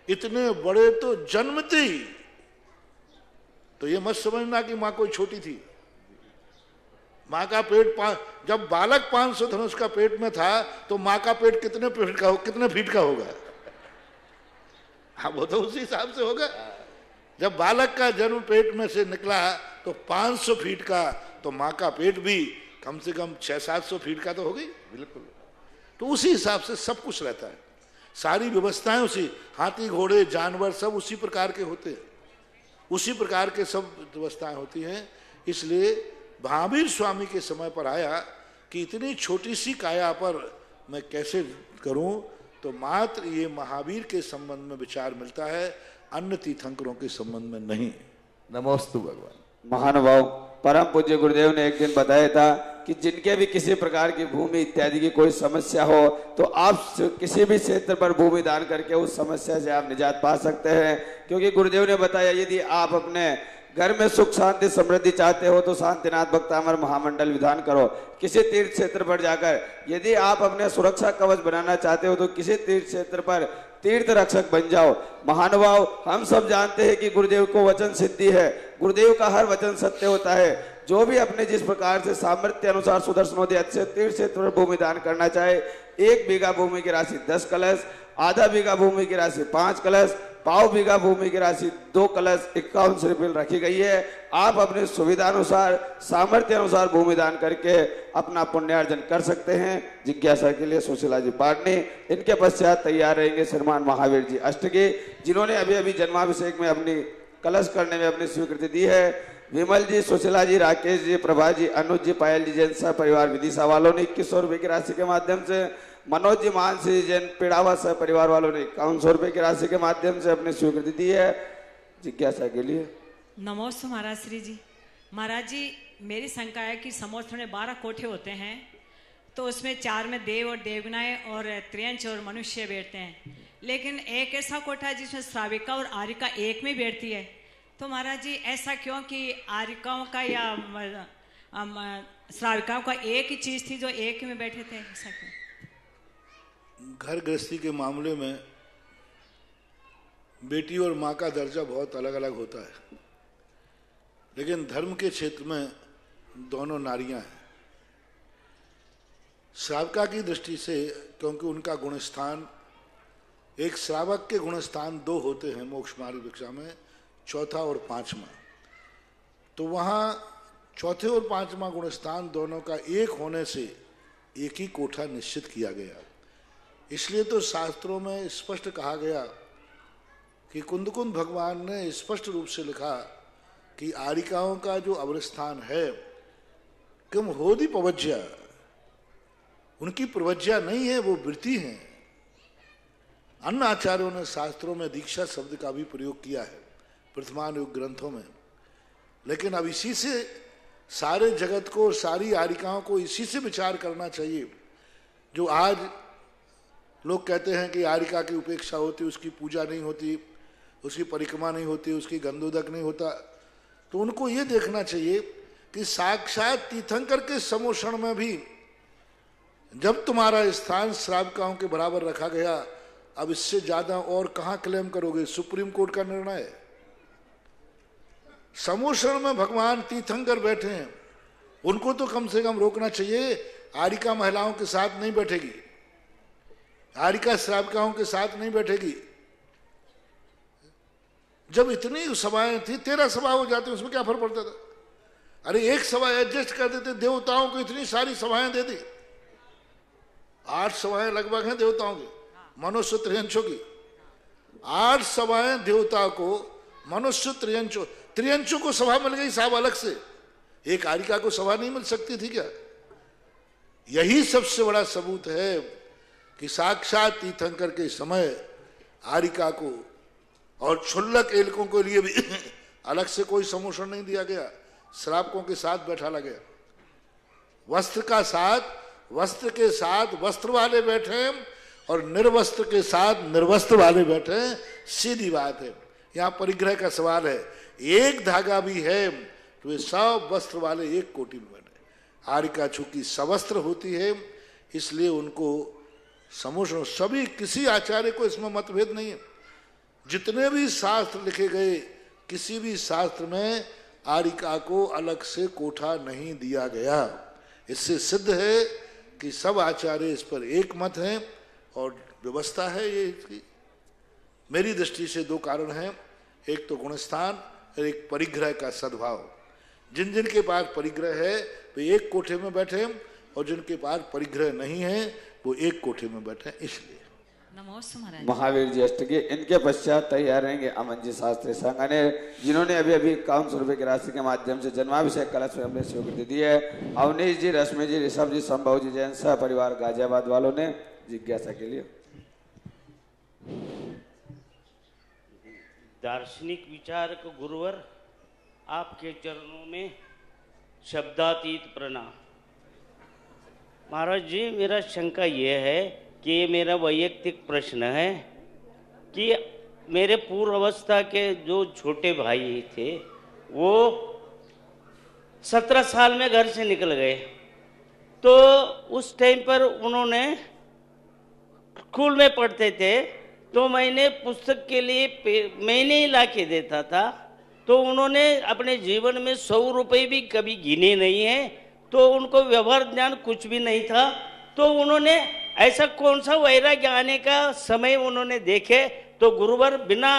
इतने बड़े तो जन्मते ही। तो ये मत समझना कि मां कोई छोटी थी। मां का पेट जब बालक 500 धनुष का पेट में था तो मां का पेट कितने फीट का होगा? हाँ, वो तो उसी हिसाब से होगा। जब बालक का जन्म पेट में से निकला तो 500 फीट का, तो मां का पेट भी कम से कम 600-700 फीट का तो हो गई। बिल्कुल। तो उसी हिसाब से सब कुछ रहता है, सारी व्यवस्थाएं उसी, हाथी घोड़े जानवर सब उसी प्रकार के होते हैं, उसी प्रकार के सब व्यवस्थाएं होती हैं। इसलिए महावीर स्वामी के समय पर आया कि इतनी छोटी सी काया पर मैं कैसे करूं, तो मात्र ये महावीर के संबंध में विचार मिलता है, अन्य तीर्थंकरों के संबंध में नहीं। नमोस्तु भगवान। महानुभाव परम पूज्य गुरुदेव ने एक दिन बताया था कि जिनके भी किसी प्रकार की भूमि इत्यादि की कोई समस्या हो तो आप किसी भी क्षेत्र पर भूमि दान करके उस समस्या से आप निजात पा सकते हैं। क्योंकि गुरुदेव ने बताया यदि आप अपने घर में सुख शांति समृद्धि चाहते हो तो शांतिनाथ भक्तामर महामंडल विधान करो। किसी तीर्थ क्षेत्र पर जाकर यदि आप अपने सुरक्षा कवच बनाना चाहते हो तो किसी तीर्थ क्षेत्र पर तीर्थ रक्षक बन जाओ। महानुभाव हम सब जानते हैं कि गुरुदेव को वचन सिद्धि है, गुरुदेव का हर वचन सत्य होता है। जो भी अपने जिस प्रकार से सामर्थ्य अनुसार सुदर्शनोदय से तीर्थ क्षेत्र पर भूमि दान करना चाहे, 1 बीघा भूमि की राशि 10 कलश, आधा बीघा भूमि की राशि 5 कलश, पाव बीघा भूमि की राशि 2 कलश 51 रुपये रखी गई है। आप अपनी सुविधा अनुसार सामर्थ्य अनुसार भूमि दान करके अपना पुण्यार्जन कर सकते हैं। जिज्ञासा के लिए सुशीला जी पाटनी, इनके पश्चात तैयार रहेंगे श्रीमान महावीर जी अष्टगी, जिन्होंने अभी अभी जन्माभिषेक में अपनी कलश करने में अपनी स्वीकृति दी है। विमल जी, सुशीला जी, राकेश जी, प्रभा जी, अनुज जी, पायल जी जैन सह परिवार विदिशा वालों ने 2100 रुपये की राशि के माध्यम से, मनोज जी, मानसी जैन पिड़ावा सह परिवार वालों ने 5100 रुपये की राशि के माध्यम से अपनी स्वीकृति दी है। जिज्ञासा के लिए नमोस्तु महाराज श्री जी। महाराज जी, मेरी शंका है कि समोस्त्र में 12 कोठे होते हैं, तो उसमें 4 में देव और देवगनाएं और त्रियंच और मनुष्य बैठते हैं, लेकिन एक ऐसा कोठा है जिसमें श्राविका और आरिका एक में बैठती है। तो महाराज जी ऐसा क्यों कि आरिकाओं का या श्राविकाओं का एक ही चीज थी जो एक में बैठे थे, ऐसा क्यों? घर गृहस्थी के मामले में बेटी और माँ का दर्जा बहुत अलग अलग होता है, लेकिन धर्म के क्षेत्र में दोनों नारियां हैं। श्रावका की दृष्टि से, क्योंकि उनका गुणस्थान, एक श्रावक के गुणस्थान 2 होते हैं मोक्ष मार्ग भिक्षा में, चौथा और 5वां। तो वहाँ चौथे और 5वां गुणस्थान दोनों का एक होने से एक ही कोठा निश्चित किया गया। इसलिए तो शास्त्रों में स्पष्ट कहा गया कि कुंदकुंद भगवान ने स्पष्ट रूप से लिखा कि आरिकाओं का जो अवस्थान है किम होदि पवज्या, उनकी प्रवज्या नहीं है, वो वृत्ति है। अन्य आचार्यों ने शास्त्रों में दीक्षा शब्द का भी प्रयोग किया है वर्तमान युग ग्रंथों में, लेकिन अब इसी से सारे जगत को, सारी आरिकाओं को इसी से विचार करना चाहिए। जो आज लोग कहते हैं कि आरिका की उपेक्षा होती, उसकी पूजा नहीं होती, उसकी परिक्रमा नहीं होती, उसकी गंधोदक नहीं होता, तो उनको ये देखना चाहिए कि साक्षात तीर्थंकर के समोषण में भी जब तुम्हारा स्थान श्रावकाओं के बराबर रखा गया, अब इससे ज्यादा और कहां क्लेम करोगे? सुप्रीम कोर्ट का निर्णय है। समोषण में भगवान तीर्थंकर बैठे हैं, उनको तो कम से कम रोकना चाहिए। आरिका महिलाओं के साथ नहीं बैठेगी, आरिका श्रावकाओं के साथ नहीं बैठेगी। जब इतनी सभाएं थी, 13 सभा हो जाती, उसमें क्या फर्क पड़ता था? अरे एक सभा एडजस्ट कर देते, देवताओं को इतनी सारी सभाएं दे दी। 8 सभाएं लगभग हैं देवताओं की, मनुष्य त्रियंचों की। 8 सभाएं देवता को, मनुष्य त्रियंचों को सभा मिल गई साहब अलग से। एक आरिका को सभा नहीं मिल सकती थी क्या? यही सबसे बड़ा सबूत है कि साक्षात तीर्थंकर के समय आरिका को और क्षुल्लक एलकों के लिए भी अलग से कोई समोषण नहीं दिया गया, श्रावकों के साथ बैठाला गया। वस्त्र के साथ वस्त्र वाले बैठे और निर्वस्त्र के साथ निर्वस्त्र वाले बैठे, सीधी बात है। यहाँ परिग्रह का सवाल है, एक धागा भी है तो वे सब वस्त्र वाले एक कोटि में बैठे। आरिका चूंकि सवस्त्र होती है, इसलिए उनको समोषण, सभी, किसी आचार्य को इसमें मतभेद नहीं है। जितने भी शास्त्र लिखे गए, किसी भी शास्त्र में आरिका को अलग से कोठा नहीं दिया गया। इससे सिद्ध है कि सब आचार्य इस पर एक मत हैं और व्यवस्था है ये इसकी। मेरी दृष्टि से 2 कारण हैं, एक तो गुणस्थान और एक परिग्रह का सद्भाव। जिन जिन के पास परिग्रह है वे एक कोठे में बैठे, और जिनके पास परिग्रह नहीं है वो एक कोठे में बैठे। इसलिए नमोस्तु महाराज। महावीर जी अष्टगी, इनके पश्चात तैयार रहेंगे अमन जी शास्त्री संघने, जिन्होंने अभी अभी 5100 रुपये की राशि के माध्यम से जन्माभिषेक कलश में अपनी स्वीकृति दी है। अवनीश जी, रश्मि जी, ऋषभ जी, संभव जी जैन सह परिवार गाजियाबाद वालों ने। जिज्ञासा के लिए दार्शनिक विचारक गुरुवर, आपके चरणों में शब्दातीत प्रणाम। महाराज जी, मेरा शंका ये है कि ये मेरा वैयक्तिक प्रश्न है कि मेरे पूर्व अवस्था के जो छोटे भाई थे वो 17 साल में घर से निकल गए। तो उस टाइम पर उन्होंने स्कूल में पढ़ते थे, तो मैंने पुस्तक के लिए मैंने ही ला के देता था। तो उन्होंने अपने जीवन में 100 रुपये भी कभी गिने नहीं है, तो उनको व्यवहार ज्ञान कुछ भी नहीं था। तो उन्होंने ऐसा कौन सा वैराग्य आने का समय उन्होंने देखे तो गुरुवर बिना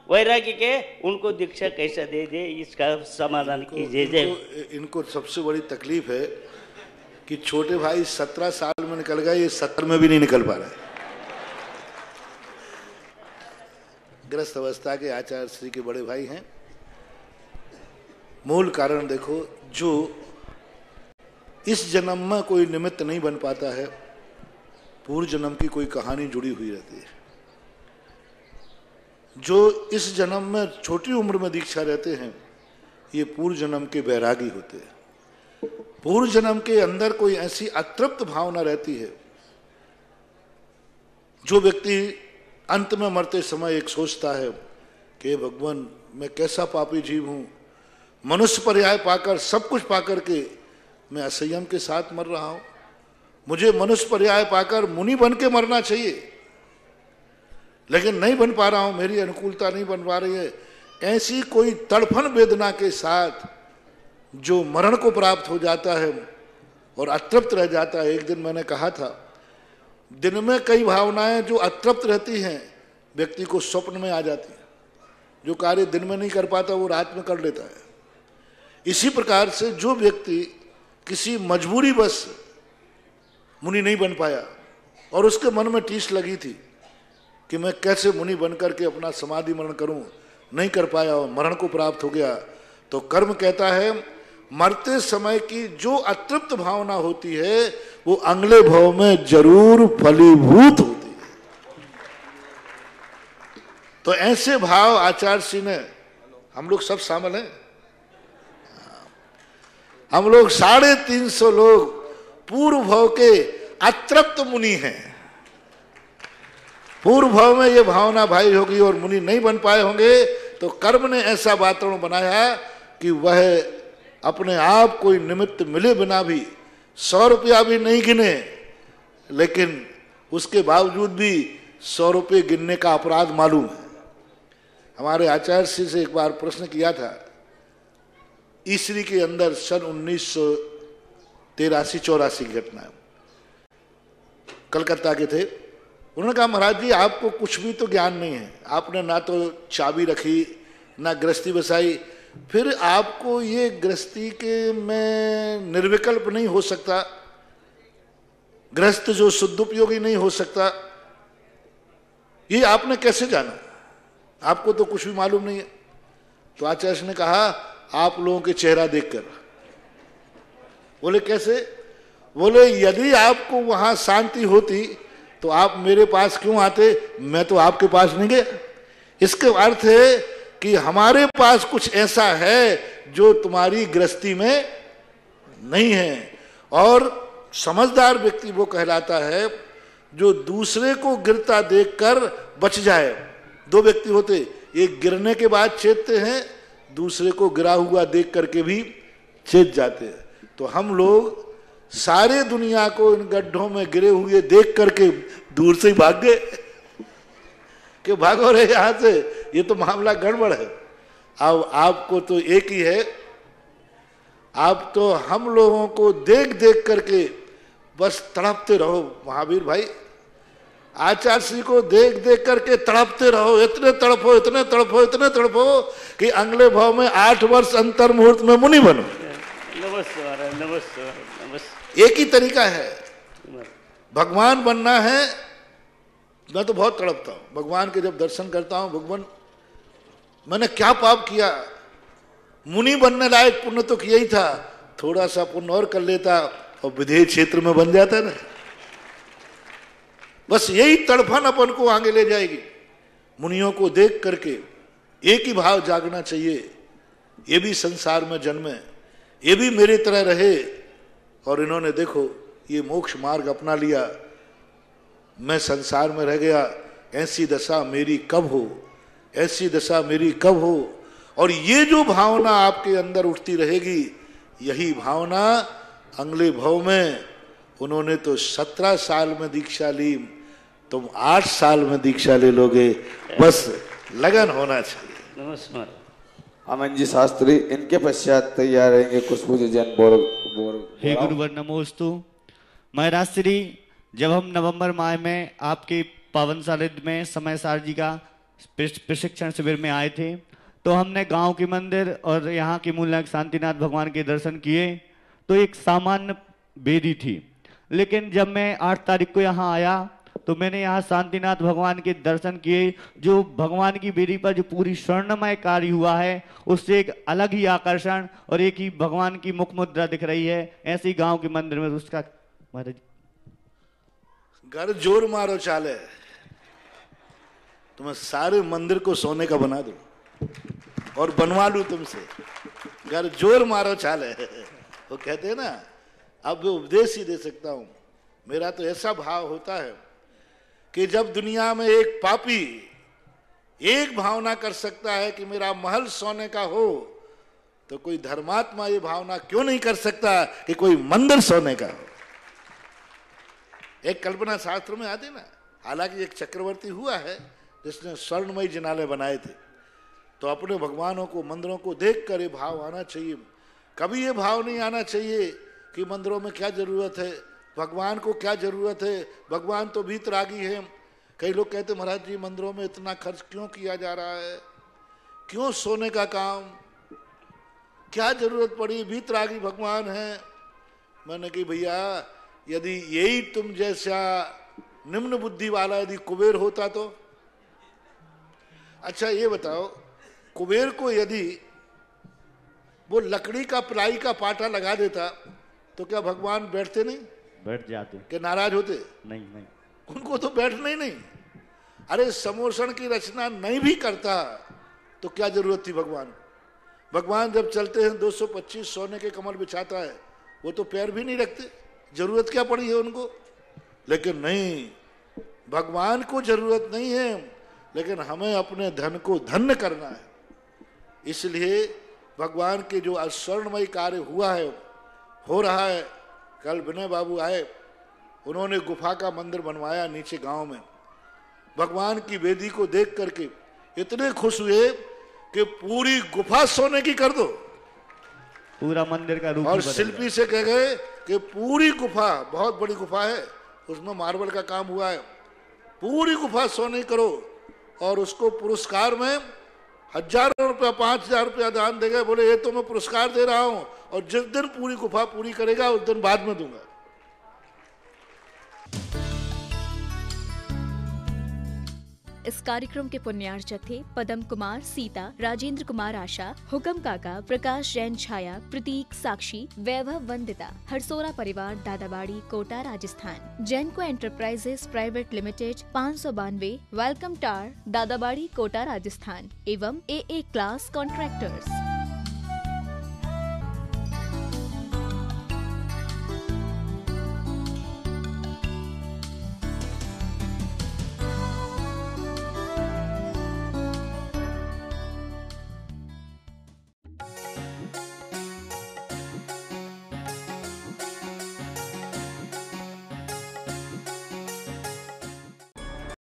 वैराग्य के उनको दीक्षा कैसे दे दे, इसका समाधान कीजिए। इनको सबसे बड़ी तकलीफ है कि छोटे भाई 17 साल में निकल गए, ये 70 में भी नहीं निकल पा रहा है। ग्रस्त अवस्था के आचार्य श्री के बड़े भाई हैं। मूल कारण देखो, जो इस जन्म में कोई निमित्त नहीं बन पाता है, पूर्व जन्म की कोई कहानी जुड़ी हुई रहती है। जो इस जन्म में छोटी उम्र में दीक्षा रहते हैं, ये पूर्व जन्म के बैरागी होते हैं। पूर्व जन्म के अंदर कोई ऐसी अतृप्त भावना रहती है। जो व्यक्ति अंत में मरते समय एक सोचता है कि भगवान मैं कैसा पापी जीव हूं, मनुष्य पर्याय पाकर, सब कुछ पाकर के मैं असंयम के साथ मर रहा हूं, मुझे मनुष्य पर्याय पाकर मुनि बन के मरना चाहिए, लेकिन नहीं बन पा रहा हूं, मेरी अनुकूलता नहीं बन पा रही है। ऐसी कोई तड़फन वेदना के साथ जो मरण को प्राप्त हो जाता है और अतृप्त रह जाता है। एक दिन मैंने कहा था, दिन में कई भावनाएं जो अतृप्त रहती हैं व्यक्ति को स्वप्न में आ जाती है। जो कार्य दिन में नहीं कर पाता वो रात में कर लेता है। इसी प्रकार से जो व्यक्ति किसी मजबूरी बस मुनि नहीं बन पाया और उसके मन में टीस लगी थी कि मैं कैसे मुनि बन करके अपना समाधि मरण करूं, नहीं कर पाया और मरण को प्राप्त हो गया, तो कर्म कहता है मरते समय की जो अतृप्त भावना होती है वो अगले भाव में जरूर फलीभूत होती है। तो ऐसे भाव आचार्य श्री ने, हम लोग सब शामिल हैं, हम लोग 350 लोग पूर्व भाव के अतृप्त मुनि हैं। पूर्व भाव में ये भावना भाई होगी और मुनि नहीं बन पाए होंगे, तो कर्म ने ऐसा वातावरण बनाया कि वह अपने आप कोई निमित्त मिले बिना भी 100 रुपया भी नहीं गिने, लेकिन उसके बावजूद भी 100 रुपये गिनने का अपराध मालूम है। हमारे आचार्य श्री से एक बार प्रश्न किया था, ईसरी के अंदर सन 1983-84 की घटना है, कलकत्ता के थे। उन्होंने कहा महाराज जी आपको कुछ भी तो ज्ञान नहीं है, आपने ना तो चाबी रखी ना गृहस्थी बसाई, फिर आपको ये गृहस्थी के में निर्विकल्प नहीं हो सकता, गृहस्थ जो शुद्धोपयोगी नहीं हो सकता, ये आपने कैसे जाना, आपको तो कुछ भी मालूम नहीं है। तो आचार्य ने कहा आप लोगों के चेहरा देखकर। बोले कैसे? बोले यदि आपको वहां शांति होती तो आप मेरे पास क्यों आते, मैं तो आपके पास नहीं गया। इसके अर्थ है कि हमारे पास कुछ ऐसा है जो तुम्हारी गृहस्थी में नहीं है। और समझदार व्यक्ति वो कहलाता है जो दूसरे को गिरता देखकर बच जाए। दो व्यक्ति होते, एक गिरने के बाद चेतते हैं, दूसरे को गिरा हुआ देख करके भी चेत जाते हैं। तो हम लोग सारे दुनिया को इन गड्ढों में गिरे हुए देख करके दूर से ही भाग गए कि भागो रे यहां से, ये तो मामला गड़बड़ है। अब आपको तो एक ही है, आप तो हम लोगों को देख देख करके बस तड़पते रहो। महावीर भाई आचार्य श्री को देख देख करके तड़पते रहो, इतने तड़पो इतने तड़पो इतने तड़पो कि अगले भाव में 8 वर्ष अंतर मुहूर्त में मुनि बनो। नमस्कार नमस्कार नमस्कार। एक ही तरीका है, भगवान बनना है। मैं तो बहुत तड़पता हूं भगवान के, जब दर्शन करता हूं, भगवान मैंने क्या पाप किया, मुनि बनने लायक पुण्य तो किया ही था, थोड़ा सा पुण्य और कर लेता और विधेय क्षेत्र में बन जाता ना। बस यही तड़फन अपन को आगे ले जाएगी। मुनियों को देख करके एक ही भाव जागना चाहिए, ये भी संसार में जन्मे, ये भी मेरी तरह रहे। और इन्होंने देखो ये मोक्ष मार्ग अपना लिया, मैं संसार में रह गया, ऐसी दशा मेरी कब हो, ऐसी दशा मेरी कब हो। और ये जो भावना आपके अंदर उठती रहेगी, यही भावना अगले भाव में, उन्होंने तो 17 साल में दीक्षा ली, तुम 8 साल में दीक्षा ले लोगे, बस लगन होना चाहिए। नमस्कार। अमन जी शास्त्री, इनके पश्चात तैयार रहेंगे खुशबू जी जैन बोर। हे गुरुवर नमोस्तु। महाराज श्री, जब हम नवंबर माह में आपके पावन सानिध्य में समय सार जी का प्रशिक्षण शिविर में आए थे, तो हमने गांव के मंदिर और यहाँ के मूलनायक शांतिनाथ भगवान के दर्शन किए। तो एक सामान्य बेदी थी, लेकिन जब मैं 8 तारीख को यहाँ आया तो मैंने यहाँ शांतिनाथ भगवान के दर्शन किए। जो भगवान की बेदी पर जो पूरी स्वर्णमय कार्य हुआ है, उससे एक अलग ही आकर्षण और एक ही भगवान की मुख मुद्रा दिख रही है। ऐसे ही गांव के मंदिर में उसका महाराज घर जोर मारो चाले, तो मैं सारे मंदिर को सोने का बना दूं और बनवा लूं तुमसे। घर जोर मारो चाले, वो कहते हैं ना, अब उपदेश ही दे सकता हूं। मेरा तो ऐसा भाव होता है कि जब दुनिया में एक पापी एक भावना कर सकता है कि मेरा महल सोने का हो, तो कोई धर्मात्मा ये भावना क्यों नहीं कर सकता कि कोई मंदिर सोने का हो। एक कल्पना शास्त्र में आती ना, हालांकि एक चक्रवर्ती हुआ है जिसने स्वर्णमयी जिनालय बनाए थे, तो अपने भगवानों को, मंदिरों को देखकर ये भाव आना चाहिए। कभी ये भाव नहीं आना चाहिए कि मंदिरों में क्या जरूरत है, भगवान को क्या जरूरत है, भगवान तो वीतरागी है। कई लोग कहते महाराज जी मंदिरों में इतना खर्च क्यों किया जा रहा है, क्यों सोने का काम, क्या जरूरत पड़ी, वीतरागी भगवान है। मैंने कही भैया, यदि यही तुम जैसा निम्न बुद्धि वाला यदि कुबेर होता तो। अच्छा ये बताओ, कुबेर को यदि वो लकड़ी का प्लाई का पाटा लगा देता तो क्या भगवान बैठते नहीं? बैठ जाते। कि नाराज होते? नहीं नहीं, उनको तो बैठना ही नहीं। अरे समोषण की रचना नहीं भी करता तो क्या जरूरत थी भगवान? भगवान जब चलते हैं 225 सोने के कमल बिछाता है, वो तो पैर भी नहीं रखते, जरूरत क्या पड़ी है उनको? लेकिन नहीं, भगवान को जरूरत नहीं है, लेकिन हमें अपने धन को धन्य करना है। इसलिए भगवान के जो स्वर्णमय कार्य हुआ है, हो रहा है। कल विनय बाबू आए, उन्होंने गुफा का मंदिर बनवाया नीचे गांव में। भगवान की वेदी को देख करके इतने खुश हुए कि पूरी गुफा सोने की कर दो, पूरा मंदिर का रूप। और शिल्पी से कह गए कि पूरी गुफा, बहुत बड़ी गुफा है, उसमें मार्बल का काम हुआ है, पूरी गुफा सोने करो। और उसको पुरस्कार में 1000 रुपया, 5000 रुपया दान देगा। बोले ये तो मैं पुरस्कार दे रहा हूं, और जिस दिन पूरी गुफा पूरी करेगा उस दिन बाद में दूंगा। इस कार्यक्रम के पुण्यार्चक थे पदम कुमार सीता, राजेंद्र कुमार आशा, हुकम काका, प्रकाश जैन छाया, प्रतीक साक्षी, वैभव वंदिता, हरसोरा परिवार, Dadabari, Kota, Rajasthan. Jainco enterprises private limited, 592, welcome tower, Dadabari, Kota, Rajasthan एवं AA क्लास कॉन्ट्रैक्टर्स।